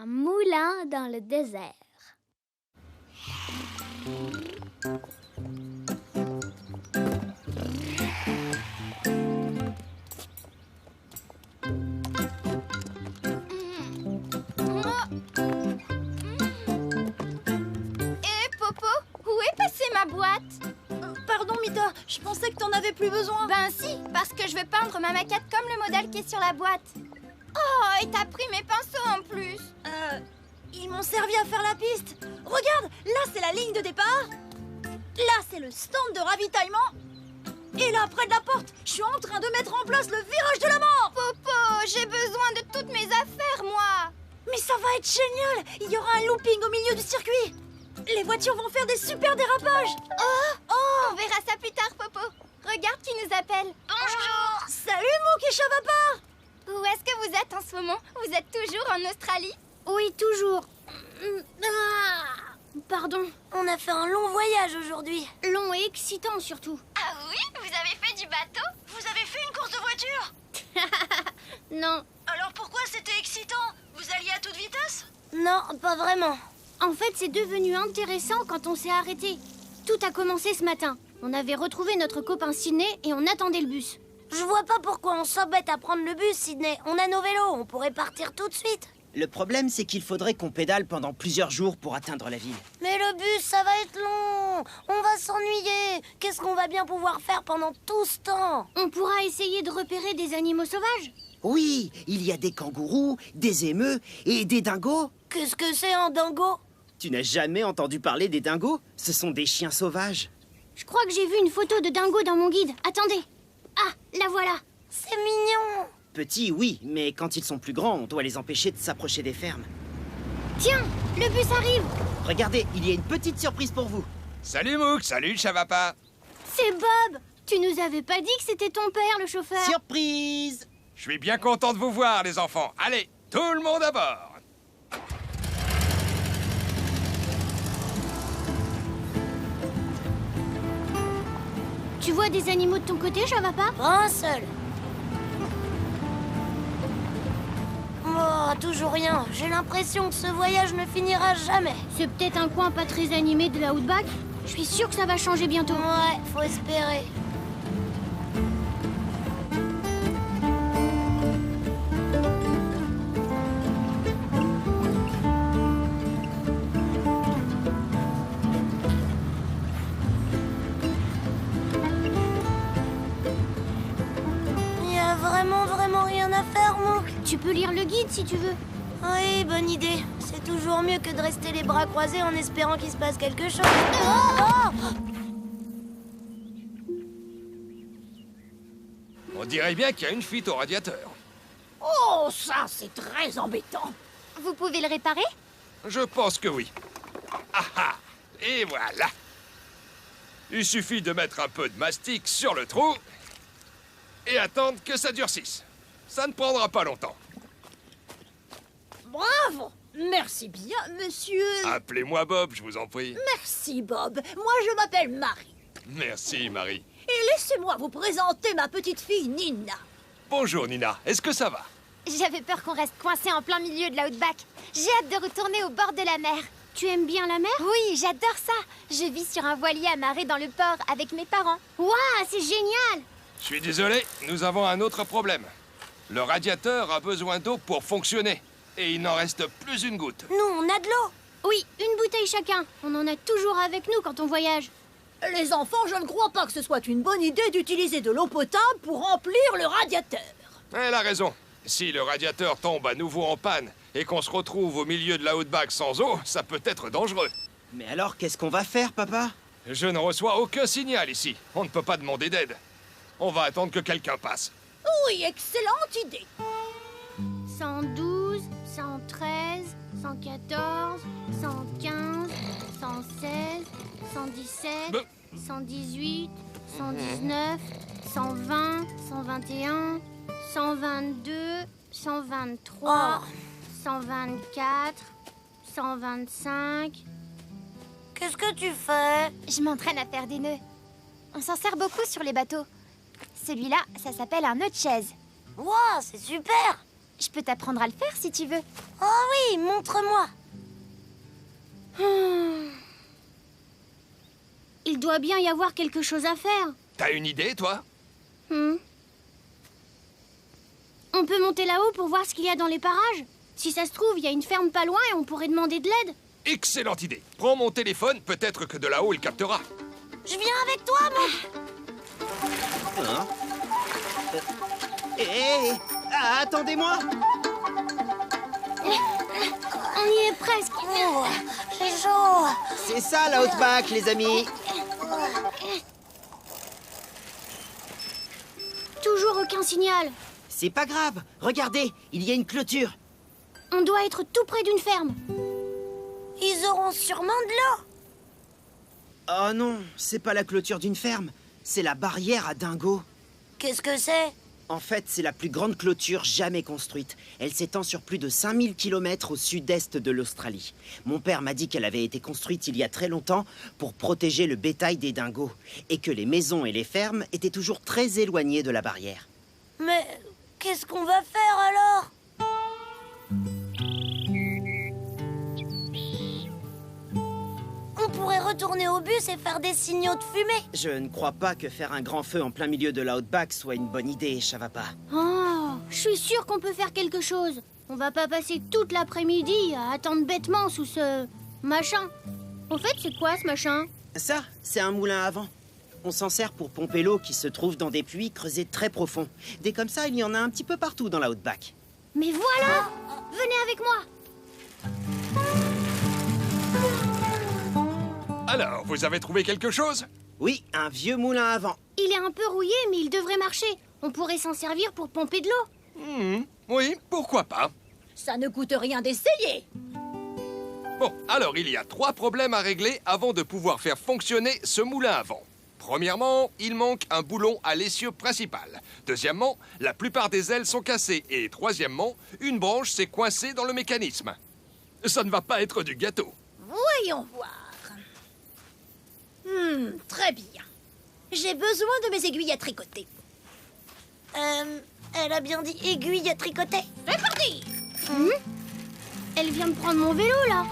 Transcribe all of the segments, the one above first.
Un moulin dans le désert. Popo, où est passée ma boîte? Pardon, Mita, je pensais que t'en avais plus besoin. Ben si, parce que je veux peindre ma maquette comme le modèle qui est sur la boîte. Oh, et t'as pris mes pinceaux en plus. Ils m'ont servi à faire la piste. Regarde, là c'est la ligne de départ. Là c'est le stand de ravitaillement. Et là, près de la porte, je suis en train de mettre en place le virage de la mort. Popo, j'ai besoin de toutes mes affaires, moi. Mais ça va être génial. Il y aura un looping au milieu du circuit. Les voitures vont faire des super dérapages. On verra ça plus tard, Popo. Regarde qui nous appelle. Bonjour. Salut, Mouk et Chavapa. Où est-ce que vous êtes en ce moment? Vous êtes toujours en Australie? Oui, toujours. Pardon. On a fait un long voyage aujourd'hui. Long et excitant surtout. Ah oui? Vous avez fait du bateau? Vous avez fait une course de voiture? Non. Alors pourquoi c'était excitant? Vous alliez à toute vitesse? Non, pas vraiment. En fait, c'est devenu intéressant quand on s'est arrêté. Tout a commencé ce matin. On avait retrouvé notre copain Sydney et on attendait le bus. Je vois pas pourquoi on s'embête à prendre le bus, Sydney. On a nos vélos, on pourrait partir tout de suite. Le problème, c'est qu'il faudrait qu'on pédale pendant plusieurs jours pour atteindre la ville. Mais le bus, ça va être long. On va s'ennuyer. Qu'est-ce qu'on va bien pouvoir faire pendant tout ce temps? On pourra essayer de repérer des animaux sauvages. Oui, il y a des kangourous, des émeus et des dingos. Qu'est-ce que c'est un dingo? Tu n'as jamais entendu parler des dingos? Ce sont des chiens sauvages. Je crois que j'ai vu une photo de dingo dans mon guide. Attendez. Ah, la voilà. C'est mignon. Petits, oui, mais quand ils sont plus grands, on doit les empêcher de s'approcher des fermes. Tiens, le bus arrive. Regardez, il y a une petite surprise pour vous. Salut Mouk, salut Chavapa. C'est Bob. Tu nous avais pas dit que c'était ton père, le chauffeur. Surprise! Je suis bien content de vous voir, les enfants. Allez, tout le monde à bord. Tu vois des animaux de ton côté, Chavapa? Pas un seul. Oh, toujours rien. J'ai l'impression que ce voyage ne finira jamais. C'est peut-être un coin pas très animé de la Outback. Je suis sûre que ça va changer bientôt. Ouais, faut espérer. Il y a vraiment rien à faire, Mouk. Tu peux lire le guide si tu veux. Oui, bonne idée. C'est toujours mieux que de rester les bras croisés en espérant qu'il se passe quelque chose. Oh! On dirait bien qu'il y a une fuite au radiateur. Oh, ça, c'est très embêtant. Vous pouvez le réparer? Je pense que oui. Ah ah! Et voilà. Il suffit de mettre un peu de mastic sur le trou et attendre que ça durcisse. Ça ne prendra pas longtemps. Bravo! Merci bien, monsieur. Appelez-moi Bob, je vous en prie. Merci, Bob. Moi, je m'appelle Marie. Merci, Marie. Et laissez-moi vous présenter ma petite fille Nina. Bonjour, Nina. Est-ce que ça va? J'avais peur qu'on reste coincé en plein milieu de la Outback. J'ai hâte de retourner au bord de la mer. Tu aimes bien la mer? Oui, j'adore ça. Je vis sur un voilier amarré dans le port avec mes parents. Waouh, c'est génial! Je suis désolé, nous avons un autre problème. Le radiateur a besoin d'eau pour fonctionner. Et il n'en reste plus une goutte. Nous, on a de l'eau. Oui, une bouteille chacun. On en a toujours avec nous quand on voyage. Les enfants, je ne crois pas que ce soit une bonne idée d'utiliser de l'eau potable pour remplir le radiateur. Elle a raison. Si le radiateur tombe à nouveau en panne et qu'on se retrouve au milieu de la Outback sans eau, ça peut être dangereux. Mais alors, qu'est-ce qu'on va faire, papa? Je ne reçois aucun signal ici. On ne peut pas demander d'aide. On va attendre que quelqu'un passe. Oui, excellente idée. 112, 113, 114, 115, 116, 117, Ben. 118, 119, 120, 121, 122, 123, 124, 125... Qu'est-ce que tu fais? Je m'entraîne à faire des nœuds. On s'en sert beaucoup sur les bateaux. Celui-là, ça s'appelle un nœud de chaise. Waouh, c'est super. Je peux t'apprendre à le faire si tu veux. Oh oui, montre-moi. Il doit bien y avoir quelque chose à faire. T'as une idée, toi? On peut monter là-haut pour voir ce qu'il y a dans les parages. Si ça se trouve, il y a une ferme pas loin et on pourrait demander de l'aide. Excellente idée. Prends mon téléphone, peut-être que de là-haut, il captera. Je viens avec toi, mon... Hein? Hé! Attendez-moi! On y est presque. Oh, j'ai chaud. C'est ça l'Outback, les amis! Toujours aucun signal. C'est pas grave, regardez, il y a une clôture. On doit être tout près d'une ferme. Ils auront sûrement de l'eau. Oh non, c'est pas la clôture d'une ferme, c'est la barrière à dingos. Qu'est-ce que c'est? En fait, c'est la plus grande clôture jamais construite. Elle s'étend sur plus de 5000 km au sud-est de l'Australie. Mon père m'a dit qu'elle avait été construite il y a très longtemps pour protéger le bétail des dingos et que les maisons et les fermes étaient toujours très éloignées de la barrière. Mais qu'est-ce qu'on va faire alors? On pourrait retourner au bus et faire des signaux de fumée. Je ne crois pas que faire un grand feu en plein milieu de l'Outback soit une bonne idée, Shavapa. Oh, je suis sûre qu'on peut faire quelque chose. On va pas passer toute l'après-midi à attendre bêtement sous ce... machin. Au fait, c'est quoi ce machin? Ça, c'est un moulin à vent. On s'en sert pour pomper l'eau qui se trouve dans des puits creusés très profonds. Des comme ça, il y en a un petit peu partout dans l'Outback. Mais voilà! Venez avec moi! Alors, vous avez trouvé quelque chose? Oui, un vieux moulin à vent. Il est un peu rouillé, mais il devrait marcher. On pourrait s'en servir pour pomper de l'eau. Oui, pourquoi pas. Ça ne coûte rien d'essayer. Bon, alors il y a 3 problèmes à régler avant de pouvoir faire fonctionner ce moulin à vent. Premièrement, il manque un boulon à l'essieu principal. Deuxièmement, la plupart des ailes sont cassées. Et troisièmement, une branche s'est coincée dans le mécanisme. Ça ne va pas être du gâteau. Voyons voir. Très bien. J'ai besoin de mes aiguilles à tricoter. Elle a bien dit aiguilles à tricoter. C'est parti! Elle vient de prendre mon vélo, là.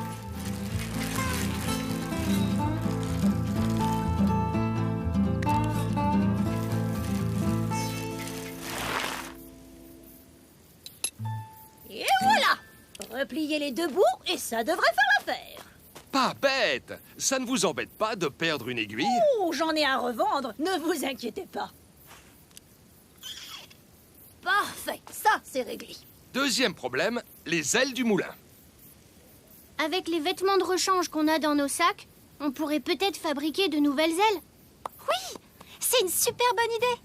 Et voilà! Repliez les 2 bouts et ça devrait faire l'affaire. Pas bête! Ça ne vous embête pas de perdre une aiguille? Oh, j'en ai à revendre, ne vous inquiétez pas. Parfait, ça c'est réglé. Deuxième problème, les ailes du moulin. Avec les vêtements de rechange qu'on a dans nos sacs, on pourrait peut-être fabriquer de nouvelles ailes. Oui, c'est une super bonne idée.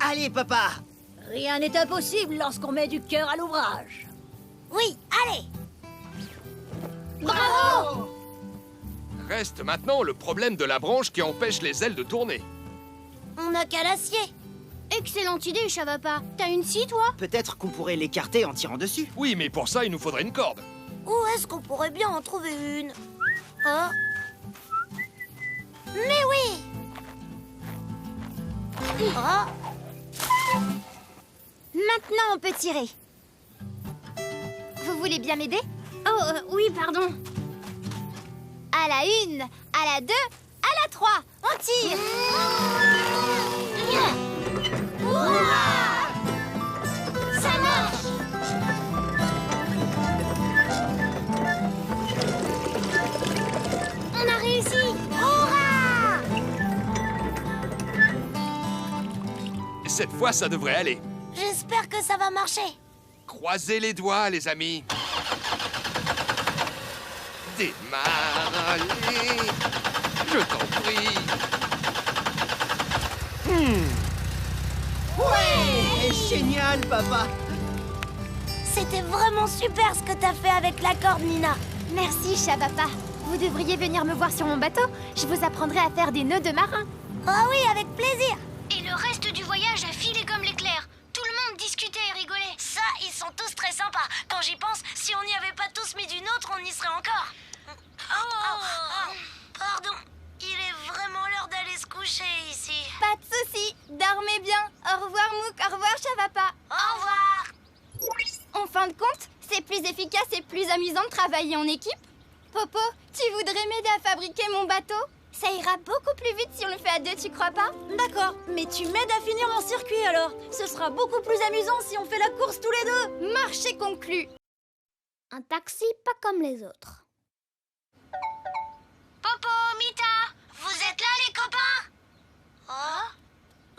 Allez, papa! Rien n'est impossible lorsqu'on met du cœur à l'ouvrage. Oui, allez! Bravo! Reste maintenant le problème de la branche qui empêche les ailes de tourner. On n'a qu'à l'acier. Excellente idée, Shavapa. T'as une scie, toi? Peut-être qu'on pourrait l'écarter en tirant dessus. Oui, mais pour ça, il nous faudrait une corde. Où est-ce qu'on pourrait bien en trouver une? Oh. Mais oui! Oh. Maintenant, on peut tirer. Vous voulez bien m'aider? Oh, oui, pardon. À la 1, à la 2, à la 3. On tire. Ça marche! On a réussi! Cette fois, ça devrait aller. J'espère que ça va marcher. Croisez les doigts, les amis. Démarre, allez. Je t'en prie. Génial, papa! C'était vraiment super ce que t'as fait avec la corde, Nina. Merci, Shavapa. Vous devriez venir me voir sur mon bateau. Je vous apprendrai à faire des nœuds de marin. Oh oui, avec plaisir. Et le reste du voyage a filé comme l'éclair. Tout le monde discutait et rigolait. Ça, ils sont tous très sympas. Quand j'y pense, si on n'y avait pas tous mis du nôtre, on y serait encore. Pardon, il est vraiment l'heure d'aller se coucher ici. Pas de soucis. Dormez bien. Au revoir, Mouk. Au revoir, Shavapa. Au revoir. En fin de compte, c'est plus efficace et plus amusant de travailler en équipe. Popo, tu voudrais m'aider à fabriquer mon bateau? Ça ira beaucoup plus vite si on le fait à deux, tu crois pas? D'accord, mais tu m'aides à finir mon circuit alors. Ce sera beaucoup plus amusant si on fait la course tous les deux. Marché conclu. Un taxi pas comme les autres. Popo, Mita, vous êtes là les copains? Oh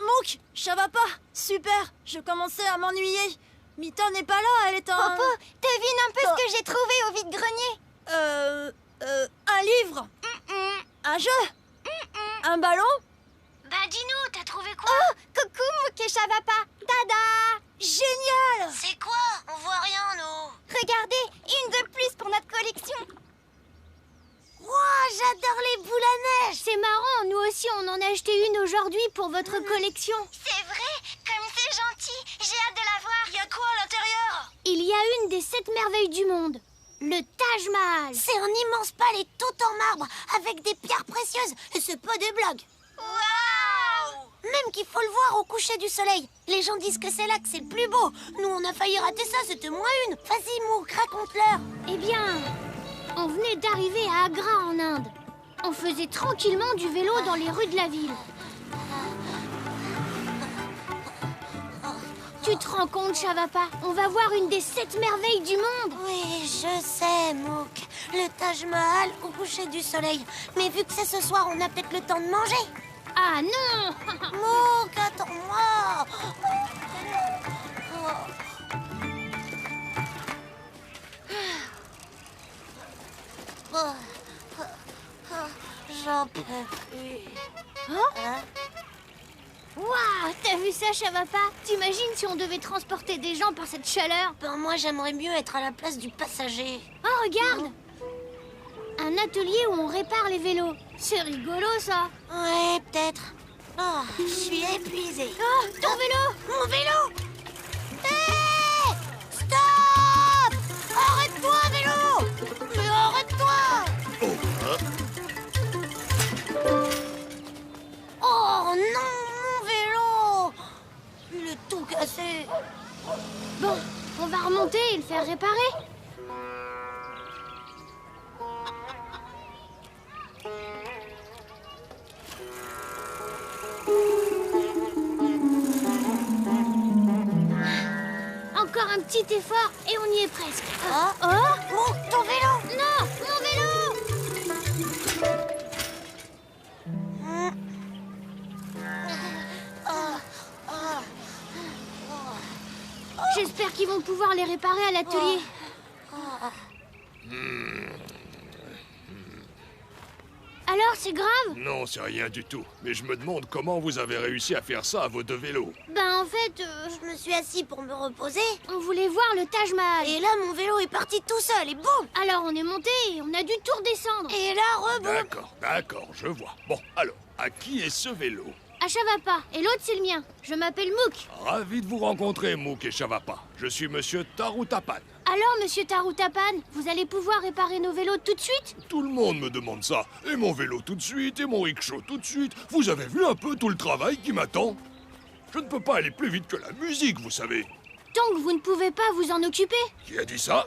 Mouk, ça va pas? Super, je commençais à m'ennuyer. Mita n'est pas là, elle est en... Popo, devine un peu ce que j'ai trouvé au vide-grenier. Un livre? Un jeu? Un ballon? Bah dis-nous, t'as trouvé quoi? Oh, coucou Mouk et Chavapa. Dada. Génial! C'est quoi? On voit rien, nous. Regardez, une de plus pour notre collection. Wow, j'adore les boules à neige. C'est marrant, nous aussi on en a acheté une aujourd'hui pour votre collection. C'est vrai? Comme c'est gentil. J'ai hâte de la voir. Il y a quoi à l'intérieur? Il y a une des 7 merveilles du monde, le Taj Mahal. C'est un immense palais tout en marbre avec des pierres précieuses et c'est pas des blagues. Waouh! Même qu'il faut le voir au coucher du soleil. Les gens disent que c'est là que c'est le plus beau. Nous, on a failli rater ça, c'était moins une. Vas-y, Mouk, raconte-leur. Eh bien, on venait d'arriver à Agra en Inde. On faisait tranquillement du vélo dans les rues de la ville. Tu te rends compte, Chavapa? On va voir une des 7 merveilles du monde. Oui, je sais, Mouk. Le Taj Mahal au coucher du soleil. Mais vu que c'est ce soir, on a peut-être le temps de manger. Ah non! Mouk, attends-moi. J'en peux plus. Waouh, t'as vu ça, Chavapa? T'imagines si on devait transporter des gens par cette chaleur? Ben, moi, j'aimerais mieux être à la place du passager. Oh, regarde! Un atelier où on répare les vélos. C'est rigolo, ça. Ouais, peut-être. Oh, je suis épuisée. Oh, ton vélo! Mon vélo! Hé! Stop! Arrête-toi, vélo! Mais arrête-toi! Oh non, mon vélo! Il est tout cassé. Bon, on va remonter et le faire réparer. Encore un petit effort et on y est presque. Oh, Oh! ton vélo! Non! Mon vélo! J'espère qu'ils vont pouvoir les réparer à l'atelier. Alors, c'est grave? Non, c'est rien du tout. Mais je me demande comment vous avez réussi à faire ça à vos deux vélos. Ben, en fait, Je me suis assis pour me reposer. on voulait voir le Taj Mahal. Et là, mon vélo est parti tout seul et boum! Alors, on est monté et on a dû tout redescendre. Et là, reboum! D'accord, je vois. Bon, alors, à qui est ce vélo? À Chavapa. Et l'autre, c'est le mien. Je m'appelle Mouk. Ravi de vous rencontrer, Mouk et Chavapa. Je suis monsieur Tarutapan. Alors, monsieur Tarutapan, vous allez pouvoir réparer nos vélos tout de suite? Tout le monde me demande ça. Et mon vélo tout de suite, et mon rickshaw tout de suite. Vous avez vu un peu tout le travail qui m'attend? Je ne peux pas aller plus vite que la musique, vous savez. Tant que vous ne pouvez pas vous en occuper. Qui a dit ça?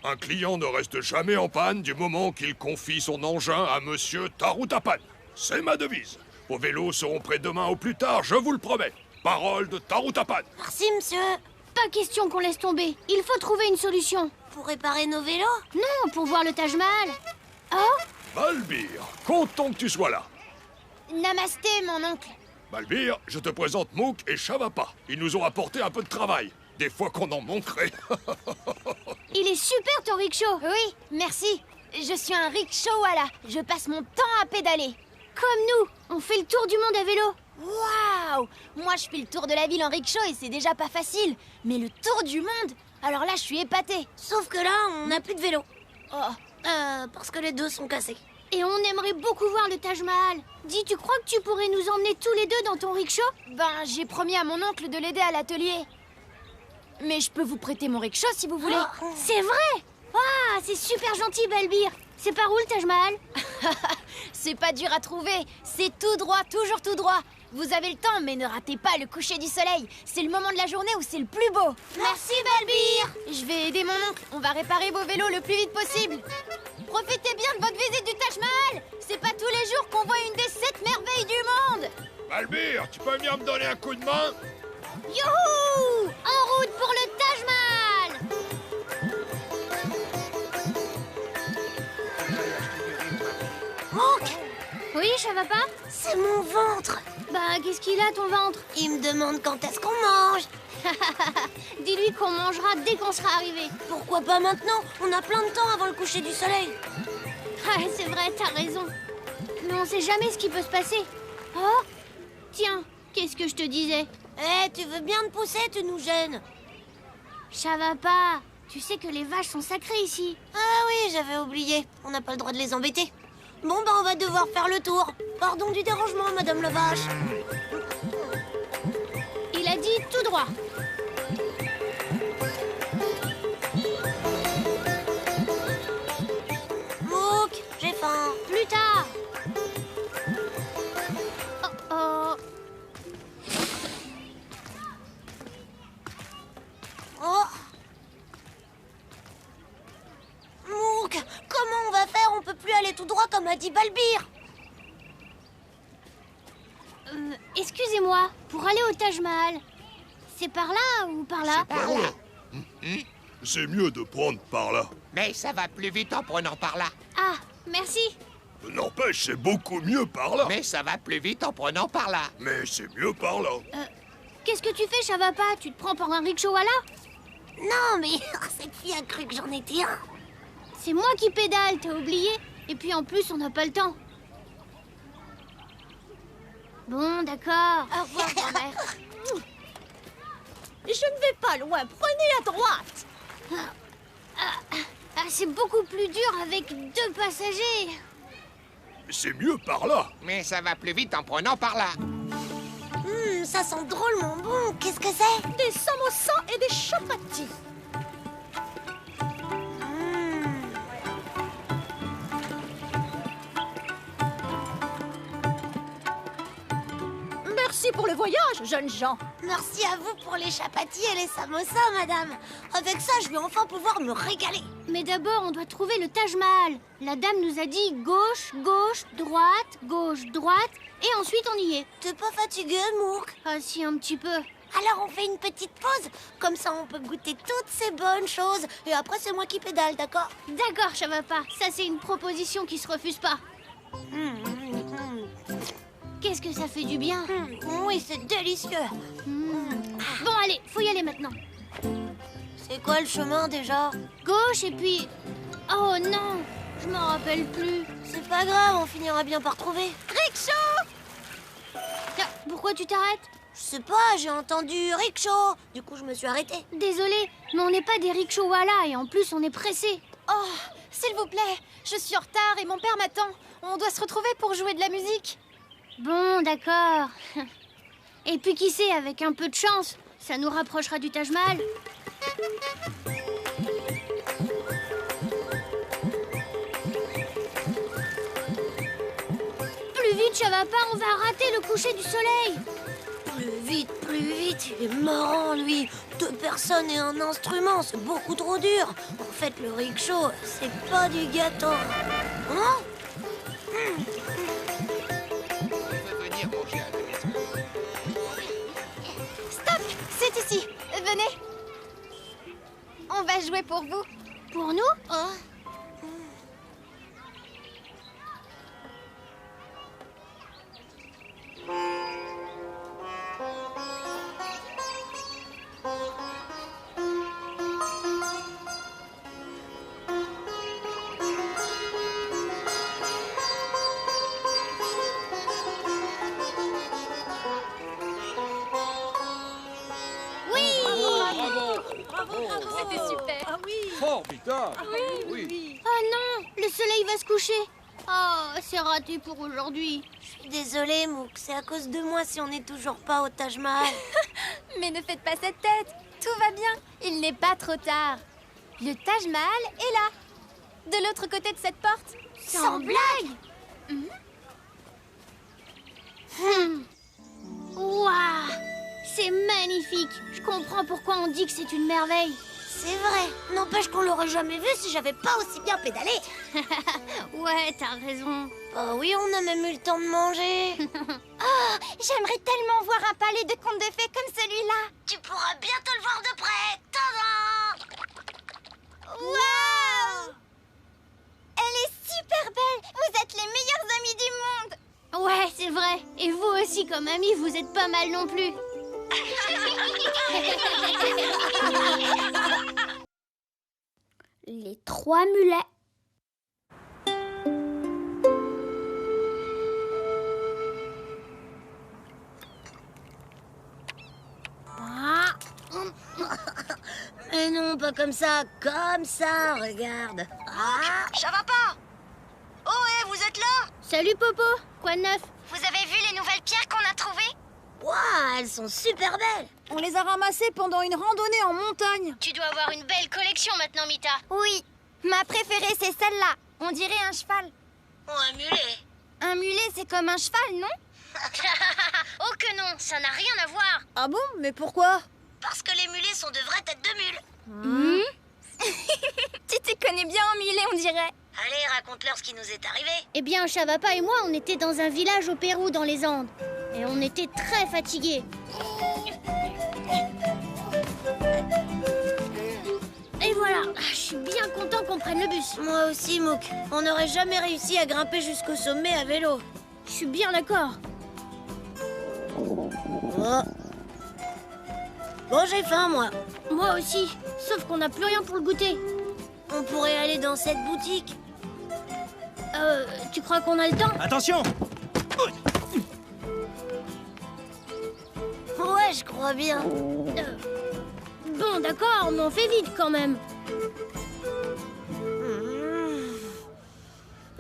Un client ne reste jamais en panne du moment qu'il confie son engin à monsieur Tarutapan. C'est ma devise. Vos vélos seront prêts demain au plus tard, je vous le promets. Parole de Tarutapan. Merci, monsieur. Pas question qu'on laisse tomber. Il faut trouver une solution. Pour réparer nos vélos? Non, pour voir le Taj Mahal. Oh, Balbir, content que tu sois là. Namasté, mon oncle. Balbir, je te présente Mouk et Chavapa. Ils nous ont apporté un peu de travail. Des fois qu'on en manquerait. il est super ton rickshaw. Oui, merci. Je suis un rickshawala. Je passe mon temps à pédaler. Comme nous, on fait le tour du monde à vélo. Waouh! Moi, je fais le tour de la ville en rickshaw et c'est déjà pas facile. Mais le tour du monde? Alors là, je suis épatée. Sauf que là, on n'a plus de vélo. Parce que les deux sont cassés. Et on aimerait beaucoup voir le Taj Mahal. Dis, tu crois que tu pourrais nous emmener tous les deux dans ton rickshaw? Ben, j'ai promis à mon oncle de l'aider à l'atelier. Mais je peux vous prêter mon rickshaw si vous voulez. C'est vrai? Ah, c'est super gentil, Balbir. C'est par où le Taj Mahal? C'est pas dur à trouver. C'est tout droit, toujours tout droit. Vous avez le temps, mais ne ratez pas le coucher du soleil. C'est le moment de la journée où c'est le plus beau. Merci, Balbir. Je vais aider mon oncle. On va réparer vos vélos le plus vite possible. Profitez bien de votre visite du Taj Mahal. C'est pas tous les jours qu'on voit une des 7 merveilles du monde. Balbir, tu peux venir me donner un coup de main? Youhou! En route pour le Taj Mahal. Monk, Oui, ça va pas? c'est mon ventre. Bah, qu'est-ce qu'il a, ton ventre? Il me demande quand est-ce qu'on mange. Dis-lui qu'on mangera dès qu'on sera arrivé. Pourquoi pas maintenant? On a plein de temps avant le coucher du soleil. Ah, c'est vrai, t'as raison. Mais on sait jamais ce qui peut se passer. Oh! Tiens, qu'est-ce que je te disais? Tu veux bien te pousser, tu nous gênes. Ça va pas. Tu sais que les vaches sont sacrées ici. Ah oui, j'avais oublié. On n'a pas le droit de les embêter. Bon, bah on va devoir faire le tour. Pardon du dérangement, Madame la Vache. Il a dit tout droit. Mouk, j'ai faim. Plus tard. Oh oh. Oh. Mouk, comment on va faire? On peut plus aller tout droit comme a dit Balbir. Excusez-moi, pour aller au Taj Mahal, c'est par là ou par là? Par là. C'est mieux de prendre par là. Mais ça va plus vite en prenant par là. Ah, merci. N'empêche, c'est beaucoup mieux par là. Mais ça va plus vite en prenant par là. Mais c'est mieux par là. Qu'est-ce que tu fais, ça va pas? Tu te prends pour un rickshaw-walla? Non, mais cette fille a cru que j'en étais un. C'est moi qui pédale, t'as oublié? Et puis en plus, on n'a pas le temps. Bon, d'accord. Au revoir, grand-mère. Je ne vais pas loin, prenez à droite. Ah, c'est beaucoup plus dur avec 2 passagers. C'est mieux par là. Mais ça va plus vite en prenant par là. Ça sent drôlement bon. Qu'est-ce que c'est? Des samosas et des chapatis. Merci pour le voyage, jeunes gens. Merci à vous pour les chapatis et les samosas, madame. Avec ça, je vais enfin pouvoir me régaler. Mais d'abord, on doit trouver le Taj Mahal. La dame nous a dit gauche, gauche, droite, droite, et ensuite on y est. T'es pas fatigué, Mouk? Ah si, un petit peu. Alors on fait une petite pause. Comme ça, on peut goûter toutes ces bonnes choses. Et après, c'est moi qui pédale, d'accord? D'accord, ça va pas. Ça, c'est une proposition qui se refuse pas. Qu'est-ce que ça fait du bien. Oui, c'est délicieux. Bon, allez, faut y aller maintenant. C'est quoi le chemin, déjà? Gauche et puis... Oh non, je m'en rappelle plus. C'est pas grave, on finira bien par trouver. Rickshaw! Tiens, pourquoi tu t'arrêtes? Je sais pas, j'ai entendu rickshaw. Du coup, je me suis arrêtée. Désolée, mais on n'est pas des rickshaw-walla et en plus, on est pressés. Oh, s'il vous plaît, je suis en retard et mon père m'attend. On doit se retrouver pour jouer de la musique. Bon, d'accord. Et puis qui sait, avec un peu de chance, ça nous rapprochera du Taj Mahal. Plus vite, ça va pas, on va rater le coucher du soleil. Plus vite, il est marrant, lui. 2 personnes et un instrument, c'est beaucoup trop dur. En fait, le rickshaw, c'est pas du gâteau. Hein? Venir manger à la maison. Stop, c'est ici. Venez. On va jouer pour vous. Pour nous? Oh. C'était super. Ah oui. Formidable. Oui. Oh non, le soleil va se coucher. Oh, c'est raté pour aujourd'hui. Je suis désolée, Mouk, c'est à cause de moi si on n'est toujours pas au Taj Mahal. Mais ne faites pas cette tête. Tout va bien. Il n'est pas trop tard. Le Taj Mahal est là. De l'autre côté de cette porte. Sans blague. Waouh! C'est magnifique. Je comprends pourquoi on dit que c'est une merveille. C'est vrai. N'empêche qu'on l'aurait jamais vu si j'avais pas aussi bien pédalé. Ouais, t'as raison. Oh oui, on a même eu le temps de manger. J'aimerais tellement voir un palais de contes de fées comme celui-là. Tu pourras bientôt le voir de près. Tadam! Waouh! Elle est super belle. Vous êtes les meilleurs amis du monde. Ouais, c'est vrai. Et vous aussi, comme amis, vous êtes pas mal non plus. Les 3 mulets. Mais non, pas comme ça, regarde. Ah, ça va pas. Oh, vous êtes là? Salut Popo, quoi de neuf? Vous avez vu les nouvelles pierres qu'on a trouvées? Waouh, elles sont super belles. On les a ramassées pendant une randonnée en montagne. Tu dois avoir une belle collection maintenant, Mita. Oui, ma préférée c'est celle-là. On dirait un cheval. Oh, un mulet. Un mulet c'est comme un cheval, non? Oh que non, ça n'a rien à voir. Ah bon? Mais pourquoi? Parce que les mulets sont de vraies têtes de mule. Tu te connais bien en mulet, on dirait. Allez, raconte-leur ce qui nous est arrivé. Eh bien, Chavapa et moi, on était dans un village au Pérou, dans les Andes. Et on était très fatigués. Et voilà, je suis bien content qu'on prenne le bus. Moi aussi, Mouk. On n'aurait jamais réussi à grimper jusqu'au sommet à vélo. Je suis bien d'accord. Oh. Bon, j'ai faim, moi. Moi aussi, sauf qu'on n'a plus rien pour le goûter. On pourrait aller dans cette boutique. Tu crois qu'on a le temps? Attention! Ouais, je crois bien. Bon, d'accord, mais on fait vite quand même.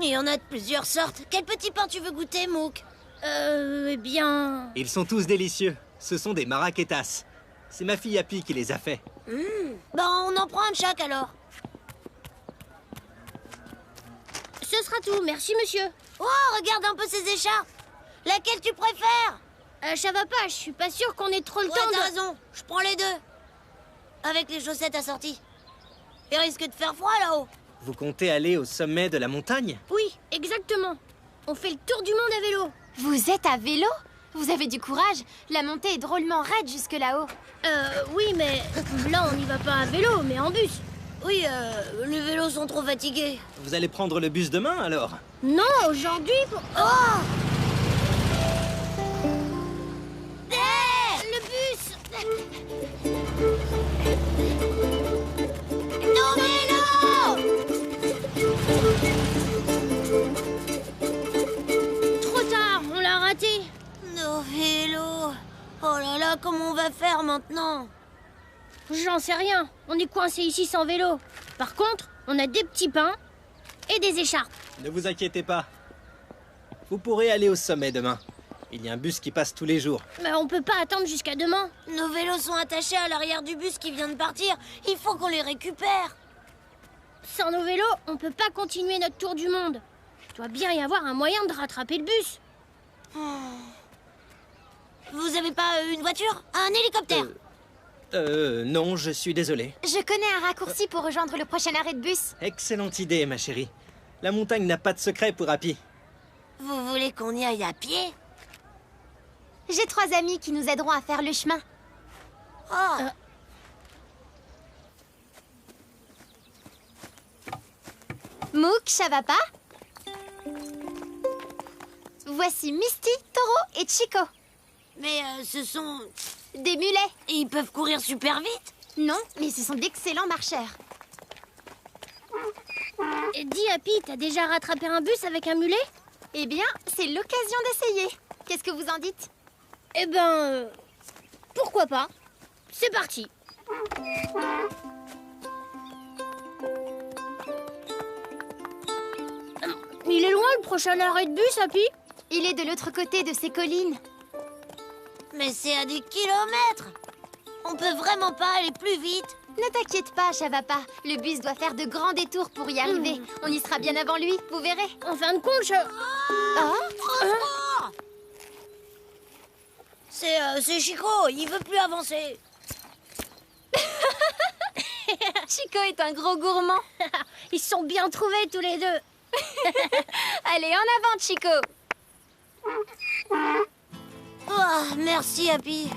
Il y en a de plusieurs sortes. Quel petit pain tu veux goûter, Mouk? Eh bien... Ils sont tous délicieux. Ce sont des marraquetas. C'est ma fille Happy qui les a faits. Ben, on en prend un de chaque alors. Ce sera tout, merci monsieur. Oh, regarde un peu ces écharpes. Laquelle tu préfères? Chavapa, je suis pas sûre qu'on ait trop le Ouais, temps t'as de... raison. Je prends les deux. Avec les chaussettes assorties. Il risque de faire froid là-haut. Vous comptez aller au sommet de la montagne? Oui, exactement. On fait le tour du monde à vélo. Vous êtes à vélo? Vous avez du courage. La montée est drôlement raide jusque là-haut. Oui, mais là, on n'y va pas à vélo, mais en bus. Oui, les vélos sont trop fatigués. Vous allez prendre le bus demain alors? Non, aujourd'hui... Oh! Le bus! Nos vélos! Trop tard, on l'a raté. Nos vélos! Oh là là, comment on va faire maintenant? J'en sais rien. On est coincé ici sans vélo. Par contre, on a des petits pains et des écharpes. Ne vous inquiétez pas. Vous pourrez aller au sommet demain. Il y a un bus qui passe tous les jours. Mais on peut pas attendre jusqu'à demain. Nos vélos sont attachés à l'arrière du bus qui vient de partir. Il faut qu'on les récupère. Sans nos vélos, on peut pas continuer notre tour du monde. Il doit bien y avoir un moyen de rattraper le bus. Vous avez pas une voiture? Un hélicoptère? Non, je suis désolé. Je connais un raccourci pour rejoindre le prochain arrêt de bus. Excellente idée, ma chérie. La montagne n'a pas de secret pour Happy. Vous voulez qu'on y aille à pied? J'ai 3 amis qui nous aideront à faire le chemin. Oh. Mouk, Chavapa. Voici Misty, Toro et Chico. Mais ce sont... Des mulets. Ils peuvent courir super vite? Non, mais ce sont d'excellents marcheurs. Dis, Happy, t'as déjà rattrapé un bus avec un mulet? Eh bien, c'est l'occasion d'essayer. Qu'est-ce que vous en dites? Eh ben... pourquoi pas? C'est parti. Il est loin le prochain arrêt de bus, Happy? Il est de l'autre côté de ces collines. Mais c'est à des kilomètres! On peut vraiment pas aller plus vite? Ne t'inquiète pas, Chavapa. Le bus doit faire de grands détours pour y arriver. On y sera bien avant lui, vous verrez. En fin de compte, Oh, Trop fort! c'est Chico, il veut plus avancer. Chico est un gros gourmand. Ils se sont bien trouvés tous les deux. Allez, en avant, Chico. Oh, merci, Happy.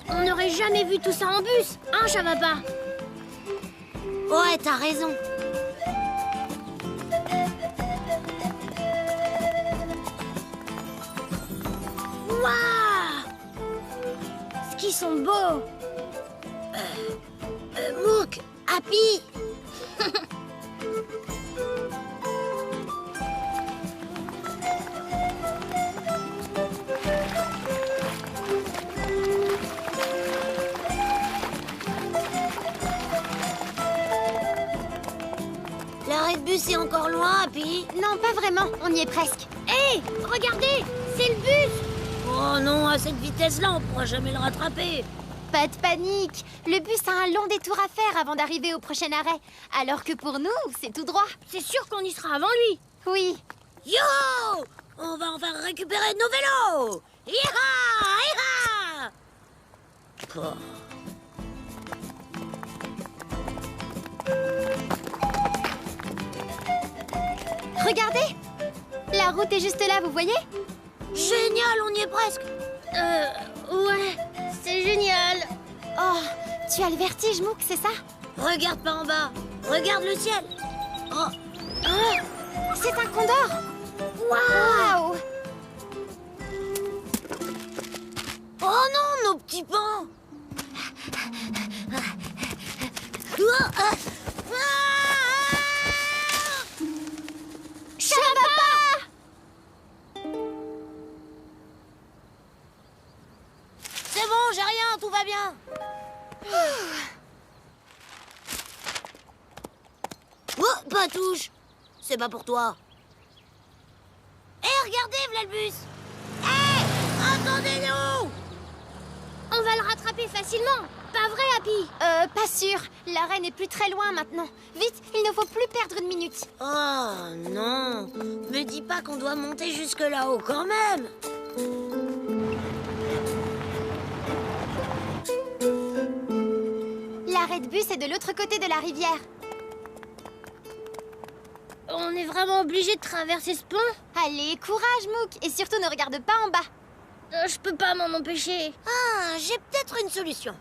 On n'aurait jamais vu tout ça en bus, hein, Chavapa? Ouais, t'as raison. Waouh! Ce qu'ils sont beaux! Mook, Happy. L'arrêt de bus est encore loin, Happy. Non, pas vraiment, on y est presque. Hé! Regardez! C'est le bus! Oh non, à cette vitesse-là, on pourra jamais le rattraper. Pas de panique. Le bus a un long détour à faire avant d'arriver au prochain arrêt. Alors que pour nous, c'est tout droit. C'est sûr qu'on y sera avant lui! Oui. Yo! On va enfin récupérer nos vélos. Iha! Iha! Oh. Regardez! La route est juste là, vous voyez? Génial, on y est presque. Ouais, c'est génial! Oh, tu as le vertige, Mook, c'est ça? Regarde pas en bas. Regarde le ciel. Oh, C'est un condor! Waouh! oh non, nos petits pains. C'est bon, j'ai rien, tout va bien. Oh, Patouche, c'est pas pour toi. Hé, regardez, v'là le bus. Hé, attendez-nous. On va le rattraper facilement! Pas vrai, Happy? Pas sûr. L'arrêt n'est plus très loin maintenant. Vite, il ne faut plus perdre une minute. Oh non, me dis pas qu'on doit monter jusque là-haut quand même. L'arrêt de bus est de l'autre côté de la rivière. On est vraiment obligé de traverser ce pont? Allez, courage, Mook. Et surtout, ne regarde pas en bas. Je peux pas m'en empêcher. Ah, j'ai peut-être une solution.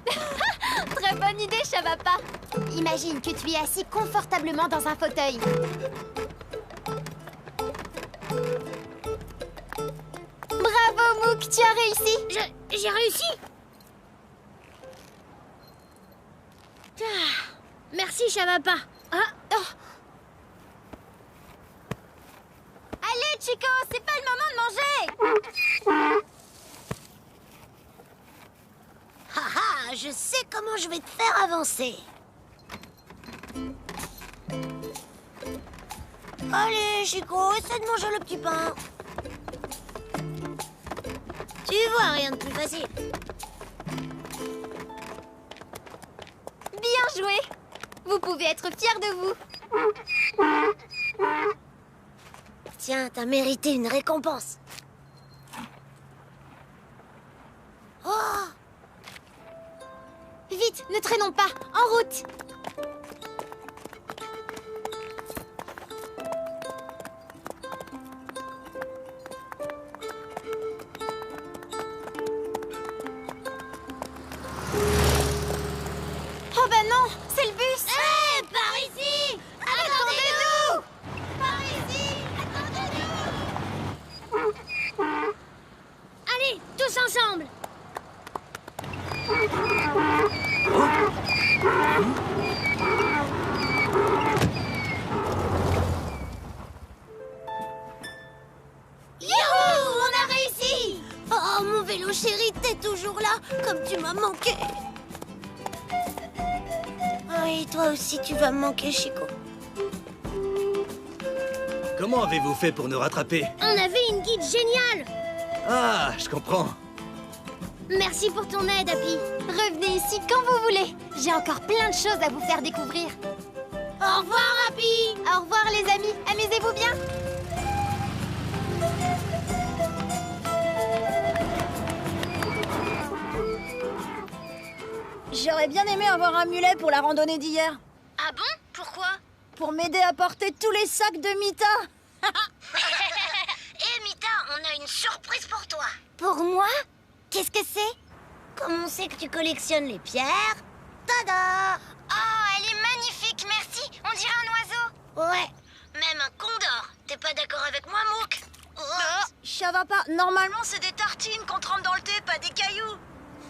Très bonne idée, Chavapa. Imagine que tu es assis confortablement dans un fauteuil. Bravo, Mook, tu as réussi. J'ai réussi! Ah, merci, Chavapa. Ah, oh. Allez, Chico, c'est pas le moment de manger. Haha, je sais comment je vais te faire avancer. Allez, Chico, essaie de manger le petit pain. Tu vois, rien de plus facile. Bien joué. Vous pouvez être fiers de vous. Tiens, t'as mérité une récompense. Oh! Vite, ne traînons pas. En route. Oh bah non, c'est le bus. Hé, par ici! Attendez-nous. Par ici! Attendez-nous! Allez, tous ensemble! Youhou! On a réussi! Oh, mon vélo chéri, t'es toujours là, comme tu m'as manqué. Oui, toi aussi, tu vas me manquer, Chico. Comment avez-vous fait pour nous rattraper? On avait une guide géniale! Ah, je comprends. Merci pour ton aide, Happy. Revenez ici quand vous voulez. J'ai encore plein de choses à vous faire découvrir. Au revoir, Happy. Au revoir les amis, amusez-vous bien. J'aurais bien aimé avoir un mulet pour la randonnée d'hier. Ah bon? Pourquoi? Pour m'aider à porter tous les sacs de Mita. Eh Mita, on a une surprise pour toi. Pour moi? Qu'est-ce que c'est? Comme on sait que tu collectionnes les pierres. Tada! Oh, elle est magnifique, merci. On dirait un oiseau. Ouais. Même un condor. T'es pas d'accord avec moi, Mouk? Chavapa, normalement c'est des tartines qu'on trempe dans le thé, pas des cailloux.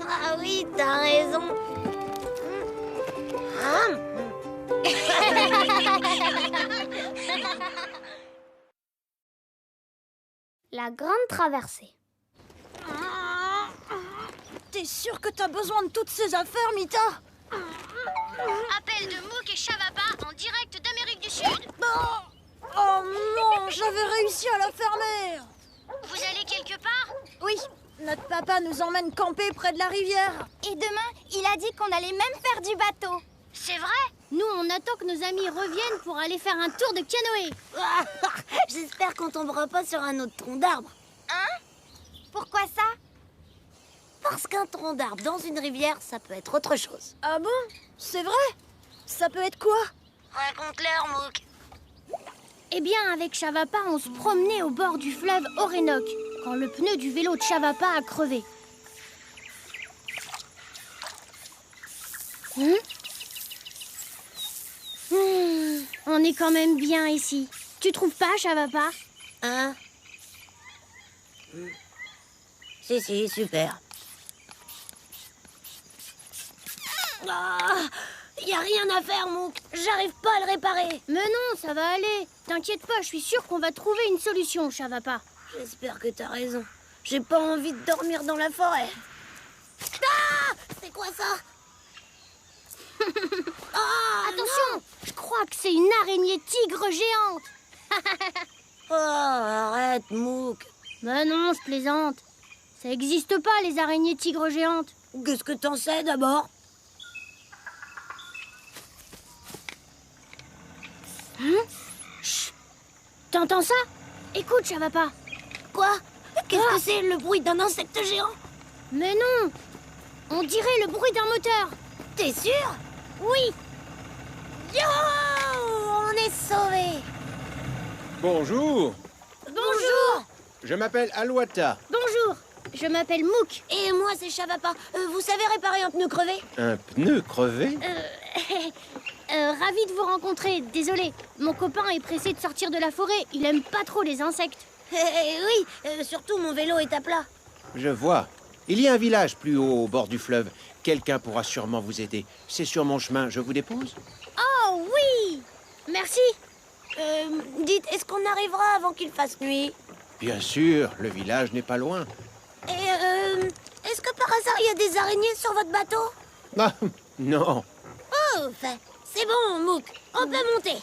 Ah oui, t'as raison. La grande traversée. T'es sûr que t'as besoin de toutes ces affaires, Mita? Appel de Mouk et Chavapa en direct d'Amérique du Sud. Oh non, j'avais réussi à la fermer. Vous allez quelque part? Oui, notre papa nous emmène camper près de la rivière. Et demain, il a dit qu'on allait même faire du bateau. C'est vrai? Nous, on attend que nos amis reviennent pour aller faire un tour de canoë. J'espère qu'on tombera pas sur un autre tronc d'arbre. Hein? Pourquoi ça? Parce qu'un tronc d'arbre dans une rivière, ça peut être autre chose. Ah bon? C'est vrai? Ça peut être quoi? Raconte-leur, Mouk. Eh bien, avec Chavapa, on se promenait au bord du fleuve Orénoque quand le pneu du vélo de Chavapa a crevé. On est quand même bien ici. Tu trouves pas, Chavapa? Hein? Si, super. Y a rien à faire, Mouk. J'arrive pas à le réparer. Mais non, ça va aller. T'inquiète pas, je suis sûre qu'on va trouver une solution, Chavapa. J'espère que t'as raison. J'ai pas envie de dormir dans la forêt. Ah! C'est quoi ça? Attention, je crois que c'est une araignée tigre géante. Oh, arrête, Mouk. Mais non, je plaisante. Ça existe pas, les araignées tigres géantes. Qu'est-ce que t'en sais d'abord? Chut. T'entends ça? Écoute, Chavapa. Quoi? Qu'est-ce que c'est, le bruit d'un insecte géant? Mais non, on dirait le bruit d'un moteur. T'es sûr? Oui. Yo! On est sauvés. Bonjour, Bonjour. je m'appelle Alouata. Bonjour. Je m'appelle Mouk. Et moi, c'est Chavapa. Vous savez réparer un pneu crevé? Un pneu crevé? Ravi de vous rencontrer. Désolé, mon copain est pressé de sortir de la forêt. Il aime pas trop les insectes. Oui, surtout mon vélo est à plat. Je vois. Il y a un village plus haut au bord du fleuve. Quelqu'un pourra sûrement vous aider. C'est sur mon chemin, je vous dépose? Oh oui. Merci. Dites, est-ce qu'on arrivera avant qu'il fasse nuit? Bien sûr, le village n'est pas loin. Et est-ce que par hasard il y a des araignées sur votre bateau? Ah, non. Oh, c'est bon, Mouk. On peut monter.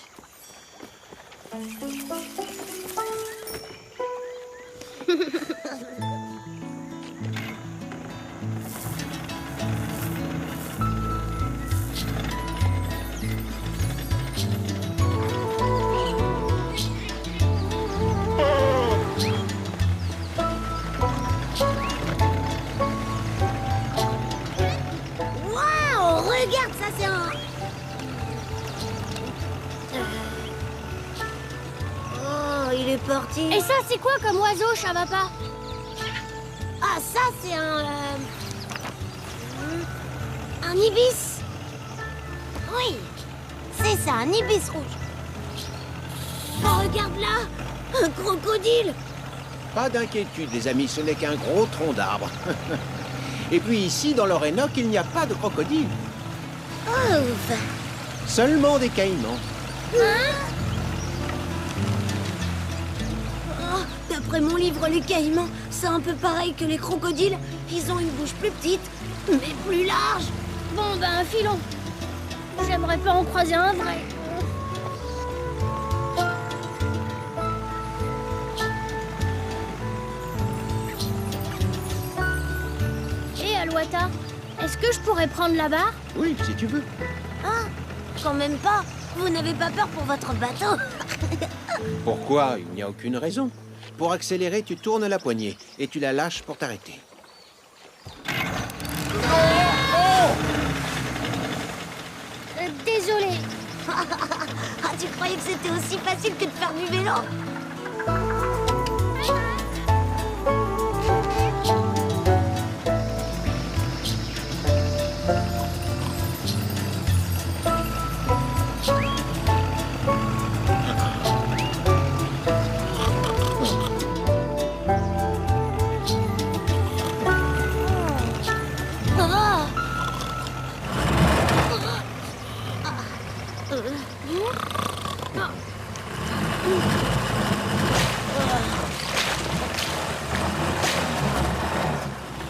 Waouh, regarde ça, c'est un... Oh, il est parti. Et ça, c'est quoi comme oiseau, Chavapa? Ah, ça, c'est un ibis. Oui, c'est ça, un ibis rouge. Oh, regarde là, un crocodile. Pas d'inquiétude, les amis, ce n'est qu'un gros tronc d'arbre. Et puis ici, dans l'Orénoque, il n'y a pas de crocodile. Oh, Seulement des caïmans. Oh, d'après mon livre, les caïmans, c'est un peu pareil que les crocodiles. Ils ont une bouche plus petite, mais plus large. Bon, ben, filons. J'aimerais pas en croiser un vrai. Et Alouata, est-ce que je pourrais prendre la barre? Oui, si tu veux. Ah, quand même pas. Vous n'avez pas peur pour votre bateau? Pourquoi? Il n'y a aucune raison. Pour accélérer, tu tournes la poignée et tu la lâches pour t'arrêter. Désolé. Ah, tu croyais que c'était aussi facile que de faire du vélo?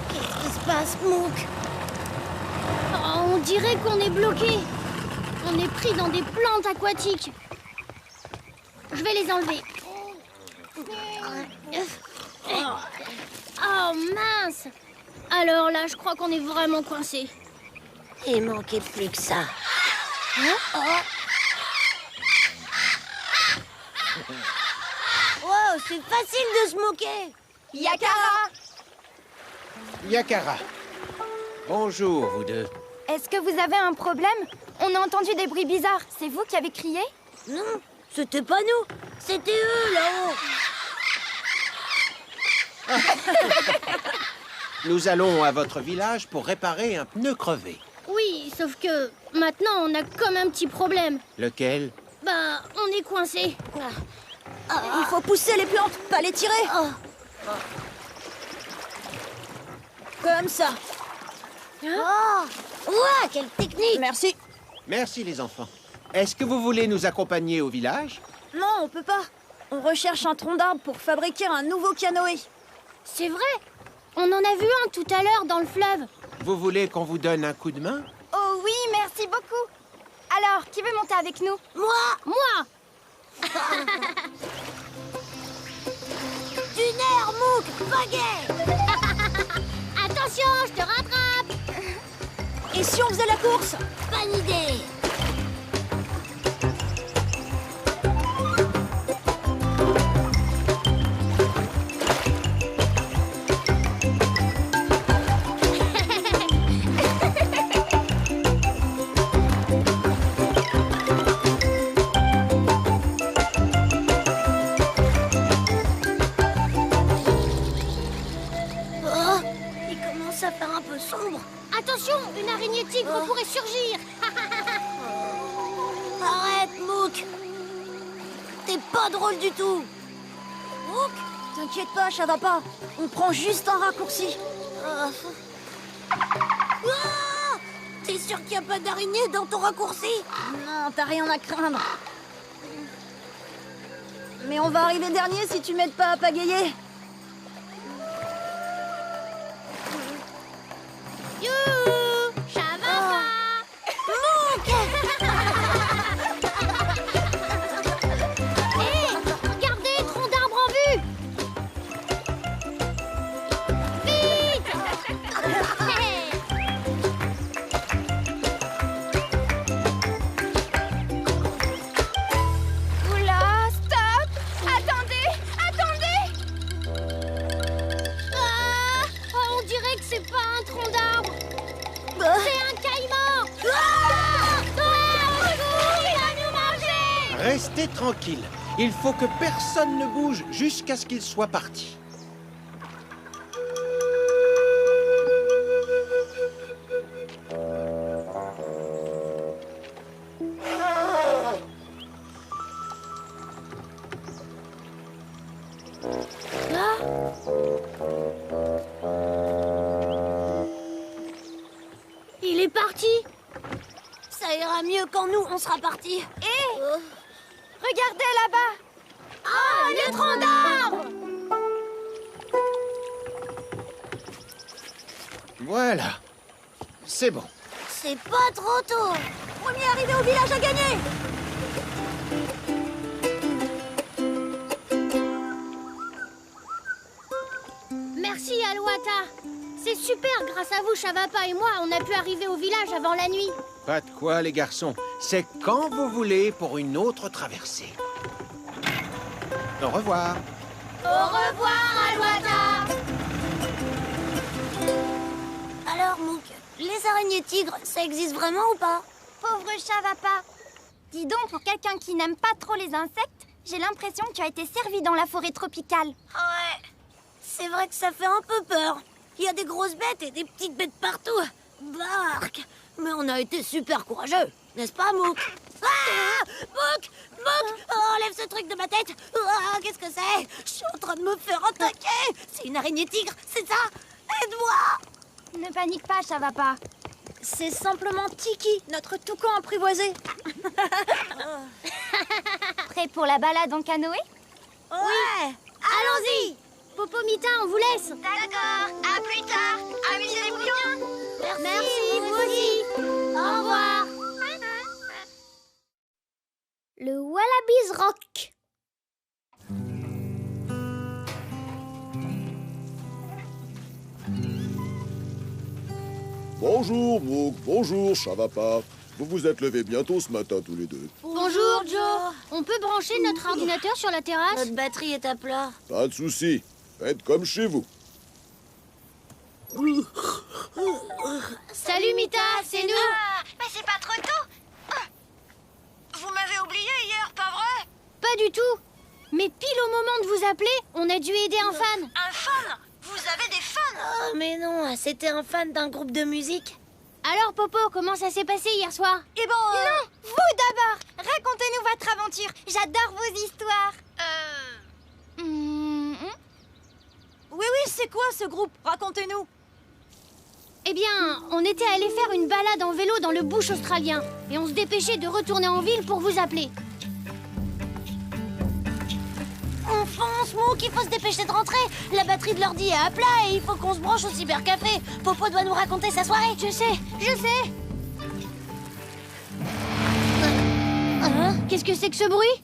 Qu'est-ce qui se passe, Mook? Oh, on dirait qu'on est bloqué. On est pris dans des plantes aquatiques. Je vais les enlever. Oh mince. Alors là, je crois qu'on est vraiment coincé. Il manquait plus que ça. Wow, c'est facile de se moquer. Yakara! Yakara. Bonjour, vous deux. Est-ce que vous avez un problème? On a entendu des bruits bizarres. C'est vous qui avez crié? Non, c'était pas nous. C'était eux, là-haut. Nous allons à votre village pour réparer un pneu crevé. Oui, sauf que maintenant, on a comme un petit problème. Lequel? Bah, on est coincé. Il faut pousser les plantes, pas les tirer. Comme ça. Oh, ouah, quelle technique. Merci. Merci, les enfants. Est-ce que vous voulez nous accompagner au village? Non, on peut pas. On recherche un tronc d'arbre pour fabriquer un nouveau canoë. C'est vrai. On en a vu un tout à l'heure dans le fleuve. Vous voulez qu'on vous donne un coup de main? Oh oui, merci beaucoup. Alors, qui veut monter avec nous? Moi. Du nerf, Mook, pagaie. Attention, je te rattrape. Et si on faisait la course? Bonne idée. Il commence à faire un peu sombre. Attention, une araignée tigre pourrait surgir. Arrête, Mook. T'es pas drôle du tout. Mook, t'inquiète pas, ça va pas. On prend juste un raccourci. Ah, t'es sûr qu'il n'y a pas d'araignée dans ton raccourci? Non, t'as rien à craindre. Mais on va arriver dernier si tu m'aides pas à pagayer. Youhou, ça va pas. Hé, regardez, tronc d'arbre en vue. Vite. Oula, stop! Attendez! Attendez! Ah, on dirait que c'est pas un tronc d'arbre. C'est un caïman. Au secours, il va nous manger. Restez tranquille. Il faut que personne ne bouge jusqu'à ce qu'il soit parti. Il est parti. Ça ira mieux quand nous, on sera partis. Regardez là-bas! Ah, le tronc d'arbre. Voilà. C'est bon. C'est pas trop tôt. Premier arrivé au village à gagner. Merci, Alouata. C'est super, grâce à vous, Chavapa et moi, on a pu arriver au village avant la nuit. Pas de quoi, les garçons. C'est quand vous voulez pour une autre traversée. Au revoir. Au revoir, Alouata. Alors, Mouk, les araignées tigres, ça existe vraiment ou pas? Pauvre Chavapa. Dis donc, pour quelqu'un qui n'aime pas trop les insectes, j'ai l'impression que tu as été servi dans la forêt tropicale. Ouais, c'est vrai que ça fait un peu peur. Il y a des grosses bêtes et des petites bêtes partout. Bark. Mais on a été super courageux, n'est-ce pas, Mouk? Ah, Mouk, Mouk, enlève ce truc de ma tête. Ah, qu'est-ce que c'est? Je suis en train de me faire attaquer. C'est une araignée tigre, c'est ça? Aide-moi. Ne panique pas, Chavapa. C'est simplement Tiki, notre toucan apprivoisé. Prêt pour la balade en canoë? Ouais, allons-y. Popomita, on vous laisse. D'accord, à plus tard. Amusez-vous bien. Merci, vous aussi. Au revoir. Le Wallabies Rock. Bonjour Mouk, bonjour Chavapa. Vous vous êtes levés bientôt ce matin tous les deux. Bonjour, Joe. On peut brancher notre ordinateur sur la terrasse? Notre batterie est à plat. Pas de souci, faites comme chez vous. Salut, Mita, c'est nous. Mais c'est pas trop tôt. Vous m'avez oublié hier, pas vrai? Pas du tout. Mais pile au moment de vous appeler, on a dû aider un fan. Un fan? Vous avez des fans? Oh, mais non, c'était un fan d'un groupe de musique. Alors, Popo, comment ça s'est passé hier soir? Eh ben... Non, vous d'abord. Racontez-nous votre aventure. J'adore vos histoires. Oui, c'est quoi ce groupe? Racontez-nous. Eh bien, on était allé faire une balade en vélo dans le bush australien. Et on se dépêchait de retourner en ville pour vous appeler. On fonce, Mouk, il faut se dépêcher de rentrer. La batterie de l'ordi est à plat et il faut qu'on se branche au cybercafé. Popo doit nous raconter sa soirée. Je sais. Qu'est-ce que c'est que ce bruit?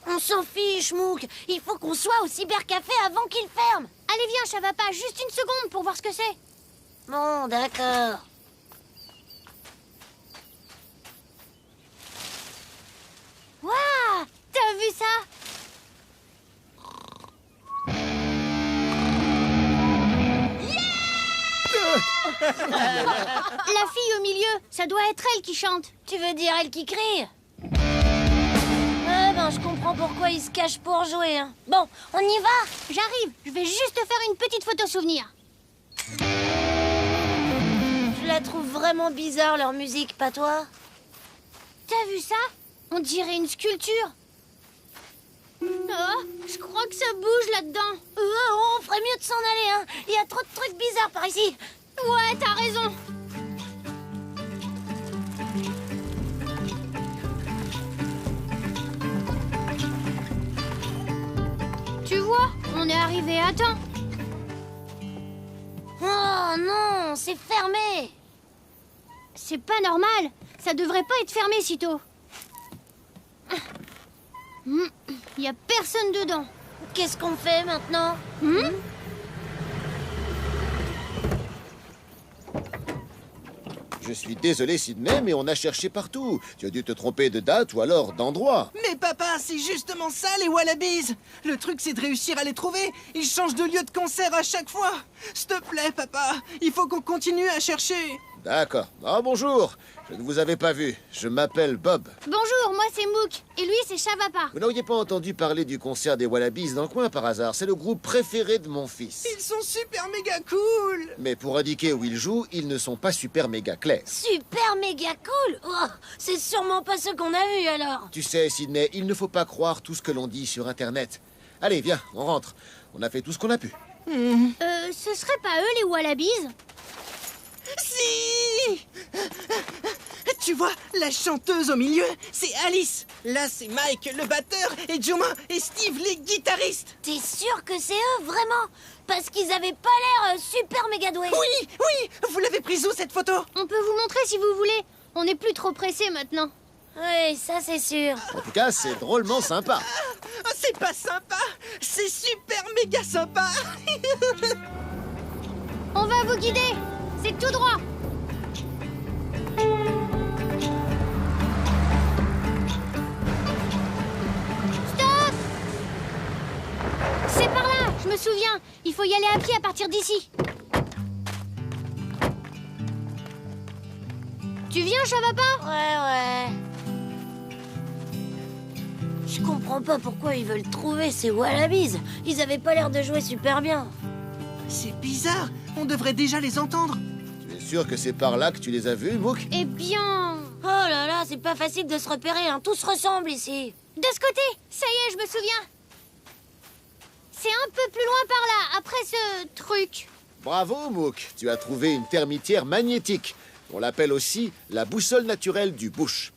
On s'en fiche, Mouk. Il faut qu'on soit au cybercafé avant qu'il ferme. Allez, viens, Chavapa, juste une seconde pour voir ce que c'est. Bon, d'accord. Waouh! T'as vu ça? La fille au milieu, ça doit être elle qui chante. Tu veux dire elle qui crie? Je comprends pourquoi il se cache pour jouer. Hein. Bon, on y va? J'arrive, je vais juste faire une petite photo souvenir. Je la trouve vraiment bizarre, leur musique, pas toi? T'as vu ça? On dirait une sculpture. Oh, je crois que ça bouge là-dedans. On ferait mieux de s'en aller, hein. Il y a trop de trucs bizarres par ici. Ouais, t'as raison. Tu vois, on est arrivé à temps. Oh non, c'est fermé. C'est pas normal. Ça devrait pas être fermé si tôt. Y a personne dedans. Qu'est-ce qu'on fait maintenant? Je suis désolé Sydney, mais on a cherché partout. Tu as dû te tromper de date ou alors d'endroit. Mais papa, c'est justement ça les Wallabies. Le truc, c'est de réussir à les trouver. Ils changent de lieu de concert à chaque fois. S'il te plaît, papa, il faut qu'on continue à chercher. D'accord. Ah bonjour, je ne vous avais pas vu. Je m'appelle Bob. Bonjour, moi c'est Mouk. Et lui c'est Chavapa. Vous n'auriez pas entendu parler du concert des Wallabies dans le coin par hasard? C'est le groupe préféré de mon fils. Ils sont super méga cool. Mais pour indiquer où ils jouent, ils ne sont pas super méga clairs. Super méga cool. Oh, c'est sûrement pas ce qu'on a vu alors. Tu sais, Sydney, il ne faut pas croire tout ce que l'on dit sur Internet. Allez, viens, on rentre. On a fait tout ce qu'on a pu. Ce serait pas eux les Wallabies? Si! Tu vois, la chanteuse au milieu, c'est Alice. Là, c'est Mike, le batteur, et Juma et Steve, les guitaristes. T'es sûr que c'est eux, vraiment? Parce qu'ils avaient pas l'air super méga doués. Oui, vous l'avez prise où, cette photo? On peut vous montrer si vous voulez. On n'est plus trop pressés maintenant. Oui, ça c'est sûr. En tout cas, c'est drôlement sympa. C'est pas sympa, c'est super méga sympa. guider. C'est tout droit. Stop! C'est par là, je me souviens. Il faut y aller à pied à partir d'ici. Tu viens, Chavapa? Ouais. Je comprends pas pourquoi ils veulent trouver ces wallabies. Ils avaient pas l'air de jouer super bien. C'est bizarre. On devrait déjà les entendre. Tu es sûr que c'est par là que tu les as vus, Mook? Eh bien... Oh là là, c'est pas facile de se repérer, hein. Tout se ressemble ici. De ce côté, ça y est, je me souviens. C'est un peu plus loin par là, après ce truc. Bravo, Mook. Tu as trouvé une termitière magnétique. On l'appelle aussi la boussole naturelle du bush.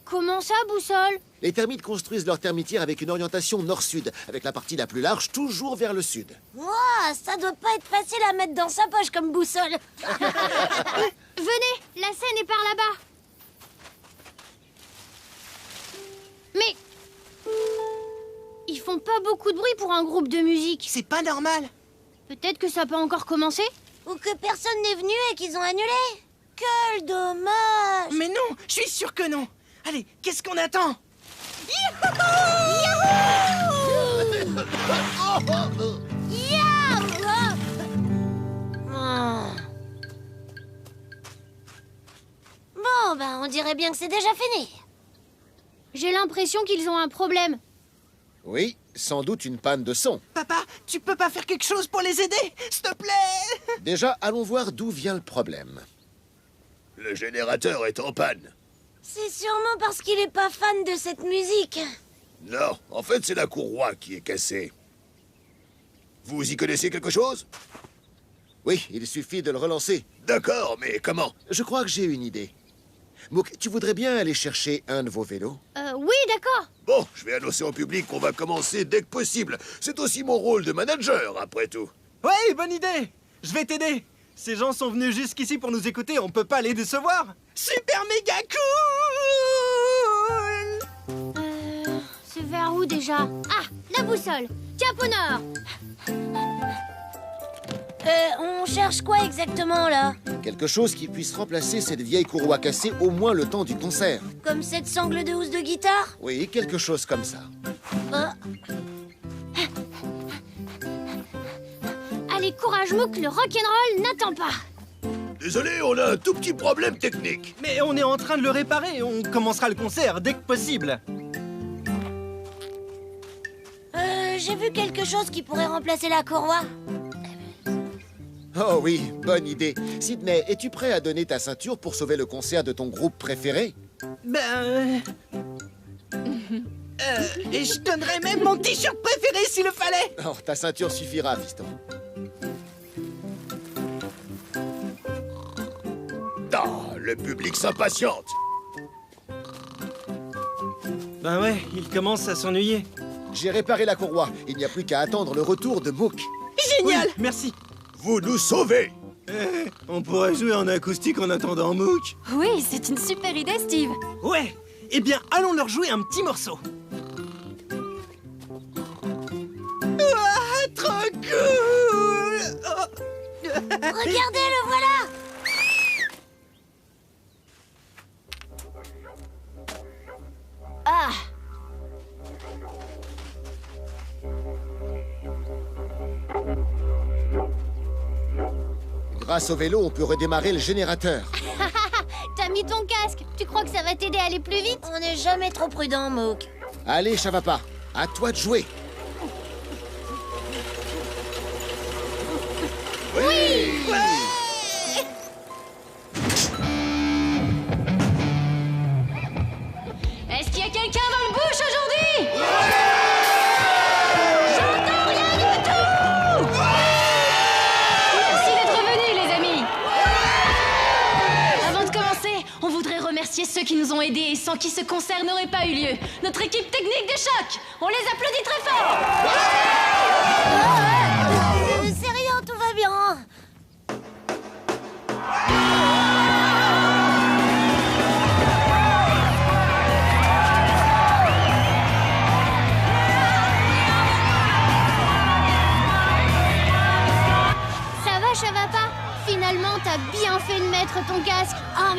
Comment ça, boussole? Les termites construisent leur termitière avec une orientation nord-sud, avec la partie la plus large toujours vers le sud. Ouah, ça doit pas être facile à mettre dans sa poche comme boussole. Venez, la scène est par là-bas. Mais... ils font pas beaucoup de bruit pour un groupe de musique. C'est pas normal. Peut-être que ça peut encore commencer? Ou que personne n'est venu et qu'ils ont annulé. Quel dommage. Mais non, je suis sûr que non. Allez, qu'est-ce qu'on attend? Bon, ben, on dirait bien que c'est déjà fini. J'ai l'impression qu'ils ont un problème. Oui, sans doute une panne de son. Papa, tu peux pas faire quelque chose pour les aider? S'il te plaît. Déjà, allons voir d'où vient le problème. Le générateur est en panne. C'est sûrement parce qu'il est pas fan de cette musique. Non, en fait, c'est la courroie qui est cassée. Vous y connaissez quelque chose? Oui, il suffit de le relancer. D'accord, mais comment? Je crois que j'ai une idée. Mook, tu voudrais bien aller chercher un de vos vélos? Oui, d'accord. Bon, je vais annoncer au public qu'on va commencer dès que possible. C'est aussi mon rôle de manager, après tout. Ouais, bonne idée. Je vais t'aider. Ces gens sont venus jusqu'ici pour nous écouter, on peut pas les décevoir. Super méga cool. C'est vers où déjà? Ah, la boussole. Cap au nord. On cherche quoi exactement, là? Quelque chose qui puisse remplacer cette vieille courroie cassée au moins le temps du concert. Comme cette sangle de housse de guitare? Oui, quelque chose comme ça. Allez, courage, Mook, le rock'n'roll n'attend pas. Désolé, on a un tout petit problème technique. Mais on est en train de le réparer, on commencera le concert dès que possible. J'ai vu quelque chose qui pourrait remplacer la courroie. Oh oui, bonne idée. Sydney, es-tu prêt à donner ta ceinture pour sauver le concert de ton groupe préféré? Et je donnerais même mon t-shirt préféré s'il le fallait. Oh, ta ceinture suffira, fiston. Ah, le public s'impatiente. Ben ouais, il commence à s'ennuyer. J'ai réparé la courroie. Il n'y a plus qu'à attendre le retour de Mook. Génial, merci. Vous nous sauvez. On pourrait jouer en acoustique en attendant Mook. Oui, c'est une super idée, Steve. Ouais, eh bien, allons leur jouer un petit morceau. Ah, trop cool. Regardez, le voilà. Ah. Grâce au vélo, on peut redémarrer le générateur. T'as mis ton casque. Tu crois que ça va t'aider à aller plus vite? On n'est jamais trop prudent, Mook. Allez, Chavapa, à toi de jouer. Oui. Est-ce qu'il y a quelqu'un dans le bush aujourd'hui? J'entends rien du tout! Merci d'être venus, les amis! Avant de commencer, on voudrait remercier ceux qui nous ont aidés et sans qui ce concert n'aurait pas eu lieu. Notre équipe technique de choc! On les applaudit très fort! C'est rien, tout va bien. Ça va, Chavapa? Finalement, T'as bien fait de mettre ton casque. Oh,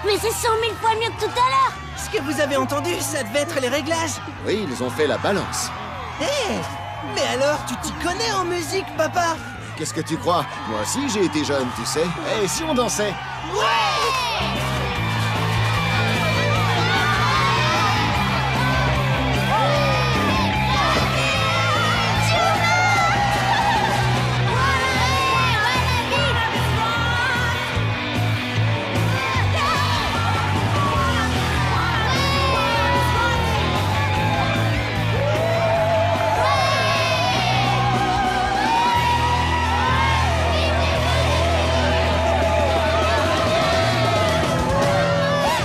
mais c'est 100 000 fois mieux que tout à l'heure. Ce que vous avez entendu, ça devait être les réglages. Oui, ils ont fait la balance. Hé, mais alors, tu t'y connais en musique, papa? Qu'est-ce que tu crois? Moi aussi, j'ai été jeune, tu sais. Et si on dansait?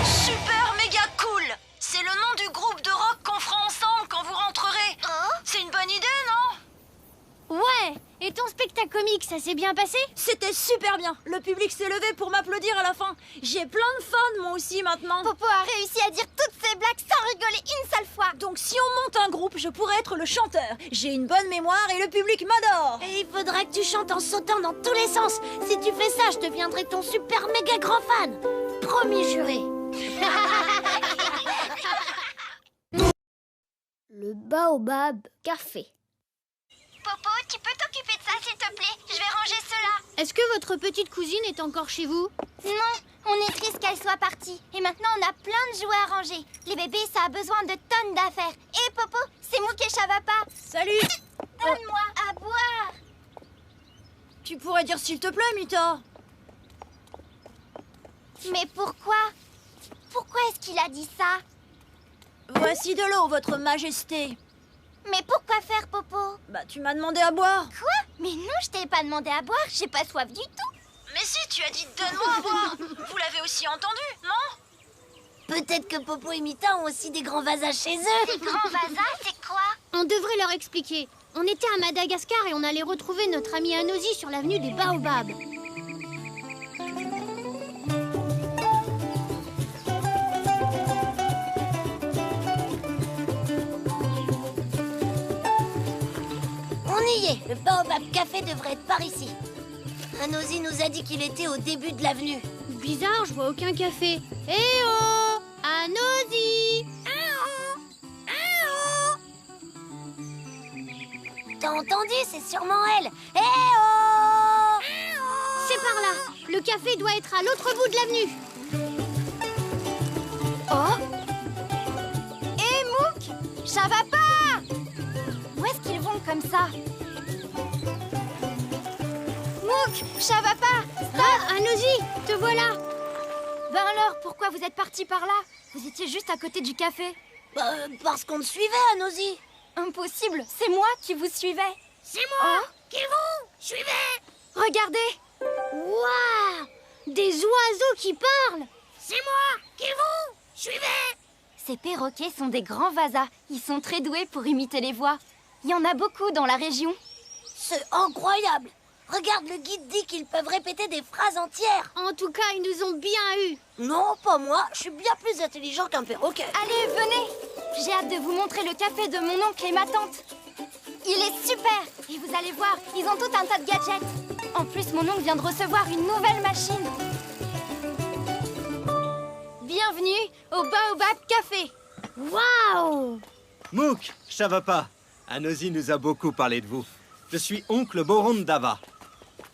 Super méga cool! C'est le nom du groupe de rock qu'on fera ensemble quand vous rentrerez. C'est une bonne idée, non? Ouais. Et ton spectacle comique, ça s'est bien passé? C'était super bien. Le public s'est levé pour m'applaudir à la fin. J'ai plein de fans, moi aussi, maintenant. Popo a réussi à dire toutes ses blagues sans rigoler une seule fois. Donc si on monte un groupe, je pourrais être le chanteur. J'ai une bonne mémoire et le public m'adore. Et il faudra que tu chantes en sautant dans tous les sens. Si tu fais ça, je deviendrai ton super méga grand fan. Promis juré. Le Baobab Café. Popo, tu peux t'occuper de ça, s'il te plaît? Je vais ranger cela. Est-ce que votre petite cousine est encore chez vous? Non, on est triste qu'elle soit partie. Et maintenant, on a plein de jouets à ranger. Les bébés, ça a besoin de tonnes d'affaires. Et Popo, c'est Mouk et Chavapa. Salut. Donne-moi à boire. Tu pourrais dire s'il te plaît, Mita. Mais pourquoi? Pourquoi est-ce qu'il a dit ça? Voici de l'eau, votre majesté. Mais pourquoi faire, Popo? Bah, tu m'as demandé à boire. Quoi? Mais non, je t'ai pas demandé à boire. J'ai pas soif du tout. Mais si, tu as dit donne-moi à boire. Vous l'avez aussi entendu, non? Peut-être que Popo et Mita ont aussi des grands vasages chez eux. Des grands vasas, c'est quoi? On devrait leur expliquer. On était à Madagascar et on allait retrouver notre ami Anosi sur l'avenue des Baobabs. On y est. Le Baobab Café devrait être par ici. Anosi nous a dit qu'il était au début de l'avenue. Bizarre, je vois aucun café. Eh oh! Anosi! T'as entendu? C'est sûrement elle. Eh oh! C'est par là. Le café doit être à l'autre bout de l'avenue. Oh! Hé, Mouk! Chavapa! Où est-ce qu'ils vont comme ça? Mouk! Chavapa! Ah, Anosi, te voilà. Ben alors, pourquoi vous êtes partis par là? Vous étiez juste à côté du café. Parce qu'on te suivait, Anosi. Impossible, c'est moi qui vous suivais. C'est moi qui vous suivais. Regardez! Waouh! Des oiseaux qui parlent. C'est moi qui vous suivais. Ces perroquets sont des grands vasas. Ils sont très doués pour imiter les voix. Il y en a beaucoup dans la région. C'est incroyable. Regarde, le guide dit qu'ils peuvent répéter des phrases entières. En tout cas, ils nous ont bien eu. Non, pas moi. Je suis bien plus intelligent qu'un perroquet. Allez, venez! J'ai hâte de vous montrer le café de mon oncle et ma tante. Il est super! Et vous allez voir, ils ont tout un tas de gadgets. En plus, mon oncle vient de recevoir une nouvelle machine. Bienvenue au Baobab Café. Waouh! Mouk, Chavapa, Anosi nous a beaucoup parlé de vous. Je suis oncle Borondava.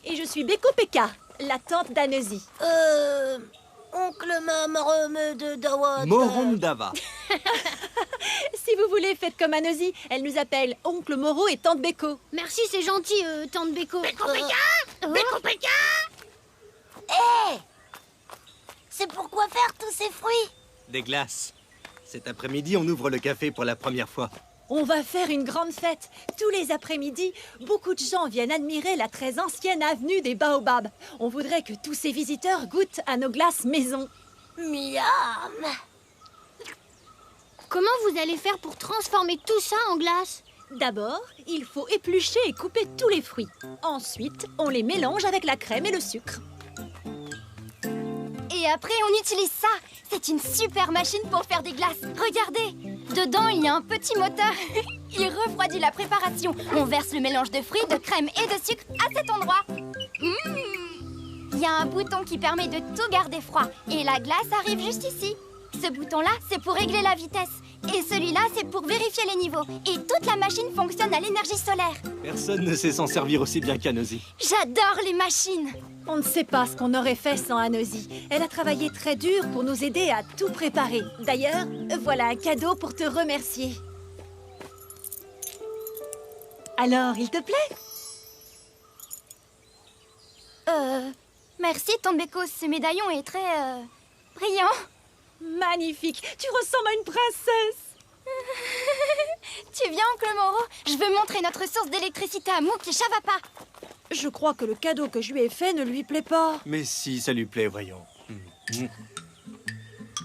Et je suis Beko Peka, la tante d'Anosi. Oncle Mamarome de Dawa. Morondava. Si vous voulez, faites comme Anosi. Elle nous appelle Oncle Moro et tante Beko. Merci, c'est gentil, tante Beko. Beko Peka! Beko Peka! Hé! C'est pour quoi faire tous ces fruits? Des glaces. Cet après-midi, on ouvre le café pour la première fois. On va faire une grande fête. Tous les après-midi, beaucoup de gens viennent admirer la très ancienne avenue des Baobabs. On voudrait que tous ces visiteurs goûtent à nos glaces maison. Miam! Comment vous allez faire pour transformer tout ça en glace? D'abord, il faut éplucher et couper tous les fruits. Ensuite, on les mélange avec la crème et le sucre. Et après, on utilise ça. C'est une super machine pour faire des glaces. Regardez, dedans, il y a un petit moteur. Il refroidit la préparation. On verse le mélange de fruits, de crème et de sucre à cet endroit. Il y y a un bouton qui permet de tout garder froid. Et la glace arrive juste ici. Ce bouton-là, c'est pour régler la vitesse. Et celui-là, c'est pour vérifier les niveaux. Et toute la machine fonctionne à l'énergie solaire. Personne ne sait s'en servir aussi bien qu'Anosy. J'adore les machines. On ne sait pas ce qu'on aurait fait sans Anosy. Elle a travaillé très dur pour nous aider à tout préparer. D'ailleurs, voilà un cadeau pour te remercier. Alors, il te plaît? Merci, Tante Beko. Ce médaillon est très, brillant. Magnifique. Tu ressembles à une princesse. Tu viens, oncle Moro? Je veux montrer notre source d'électricité à Mouk et Chavapa. Je crois que le cadeau que je lui ai fait ne lui plaît pas. Mais si, ça lui plaît, voyons.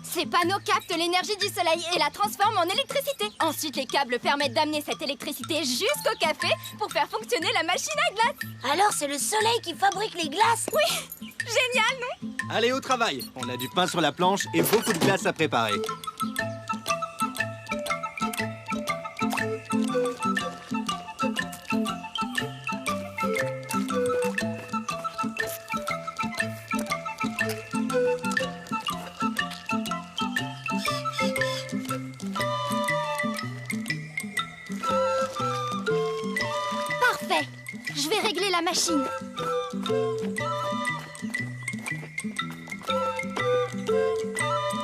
Ces panneaux captent l'énergie du soleil et la transforment en électricité. Ensuite, les câbles permettent d'amener cette électricité jusqu'au café pour faire fonctionner la machine à glace. Alors c'est le soleil qui fabrique les glaces? Oui, génial, non? Allez, au travail. On a du pain sur la planche et beaucoup de glace à préparer. Parfait. Je vais régler la machine.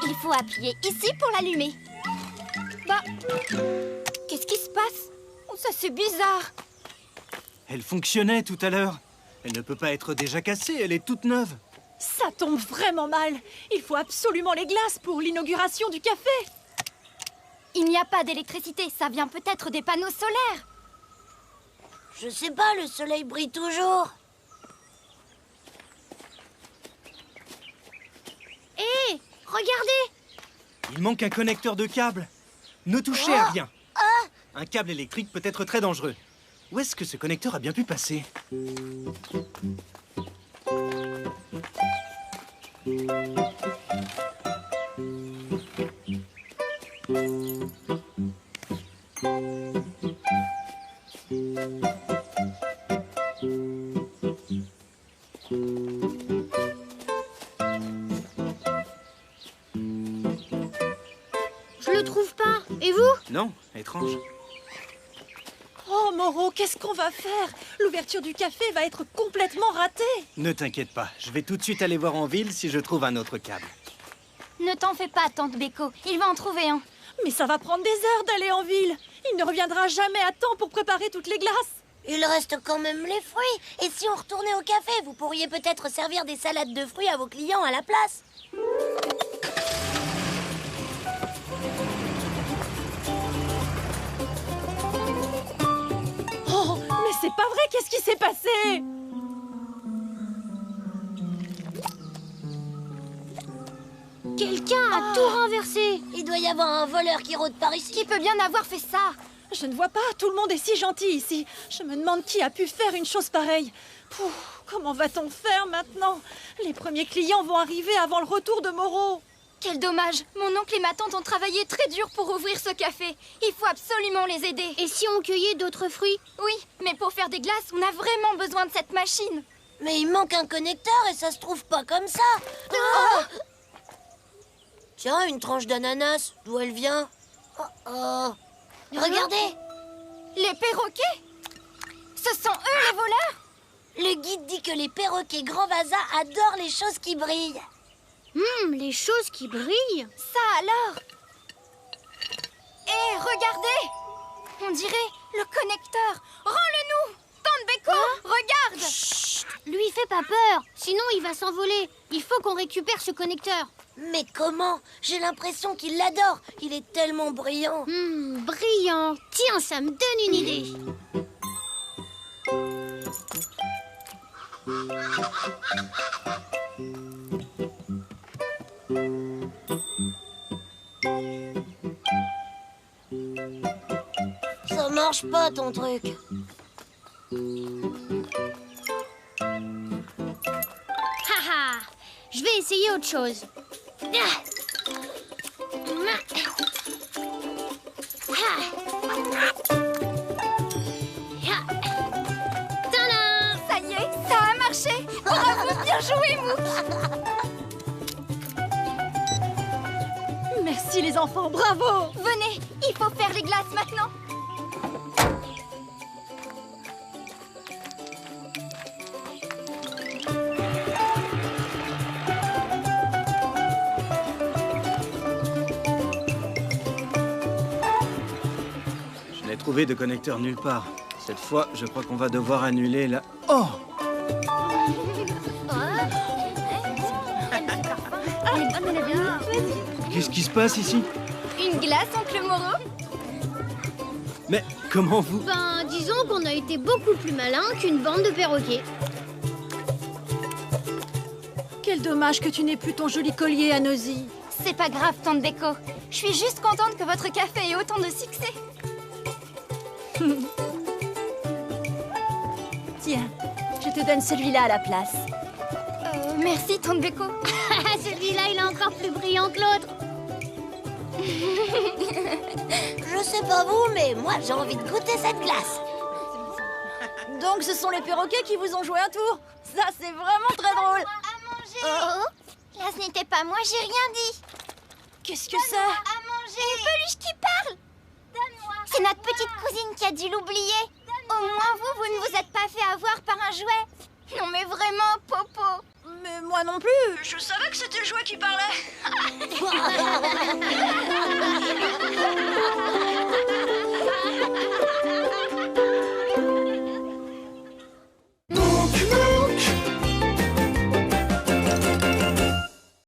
Il faut appuyer ici pour l'allumer. Bah, qu'est-ce qui se passe? Oh, ça c'est bizarre. Elle fonctionnait tout à l'heure. Elle ne peut pas être déjà cassée, elle est toute neuve. Ça tombe vraiment mal. Il faut absolument les glaces pour l'inauguration du café. Il n'y a pas d'électricité, ça vient peut-être des panneaux solaires. Je sais pas, le soleil brille toujours. Hé, regardez! Il manque un connecteur de câble. Ne touchez à rien. Un câble électrique peut être très dangereux. Où est-ce que ce connecteur a bien pu passer? Je le trouve pas. Et vous? Non, étrange. Oh, Moro, qu'est-ce qu'on va faire? L'ouverture du café va être complètement ratée. Ne t'inquiète pas, je vais tout de suite aller voir en ville si je trouve un autre câble. Ne t'en fais pas, Tante Beko, il va en trouver un. Mais ça va prendre des heures d'aller en ville. Il ne reviendra jamais à temps pour préparer toutes les glaces. Il reste quand même les fruits. Et si on retournait au café, vous pourriez peut-être servir des salades de fruits à vos clients à la place. Oh, mais c'est pas vrai, qu'est-ce qui s'est passé? Quelqu'un a tout renversé. Il doit y avoir un voleur qui rôde par ici. Qui peut bien avoir fait ça? Je ne vois pas, tout le monde est si gentil ici. Je me demande qui a pu faire une chose pareille. Pouf, comment va-t-on faire maintenant? Les premiers clients vont arriver avant le retour de Moro. Quel dommage. Mon oncle et ma tante ont travaillé très dur pour ouvrir ce café. Il faut absolument les aider. Et si on cueillait d'autres fruits? Oui, mais pour faire des glaces, on a vraiment besoin de cette machine. Mais il manque un connecteur et ça se trouve pas comme ça. Oh! Tiens, une tranche d'ananas. D'où elle vient? Regardez! Les perroquets? Ce sont eux les voleurs? Le guide dit que les perroquets Grand Vasa adorent les choses qui brillent. Les choses qui brillent. Ça alors? Hé, regardez! On dirait le connecteur. Rends-le-nous! Tante Beko, regarde! Chut! Lui fait pas peur, sinon il va s'envoler. Il faut qu'on récupère ce connecteur. Mais comment? J'ai l'impression qu'il l'adore. Il est tellement brillant. Brillant. Tiens, ça me donne une idée. Ça marche pas ton truc. Haha, je vais essayer autre chose. Ça y est, ça a marché! Bravo, bien Bien joué, Mouk. Merci les enfants, bravo! Venez, il faut faire les glaces maintenant. Je n'ai trouvé de connecteur nulle part. Cette fois, je crois qu'on va devoir annuler la... Oh! Qu'est-ce qui se passe ici? Une glace, oncle Moreau? Mais comment vous... Ben, disons qu'on a été beaucoup plus malins qu'une bande de perroquets. Quel dommage que tu n'aies plus ton joli collier à Nosy. C'est pas grave, tante Beko. Je suis juste contente que votre café ait autant de succès. Tiens, je te donne celui-là à la place. Merci, tante Beko. Celui-là, il est encore plus brillant que l'autre. Je sais pas vous, mais moi j'ai envie de goûter cette glace. Donc ce sont les perroquets qui vous ont joué un tour. Ça, c'est vraiment très drôle. À manger. Là, ce n'était pas moi, j'ai rien dit. Qu'est-ce que c'est? À manger. Une peluche qui parle. Donne-moi. C'est notre petite cousine qui a dû l'oublier. Au moins vous ne vous êtes pas fait avoir par un jouet. Non mais vraiment, Popo. Mais moi non plus. Je savais que c'était le jouet qui parlait.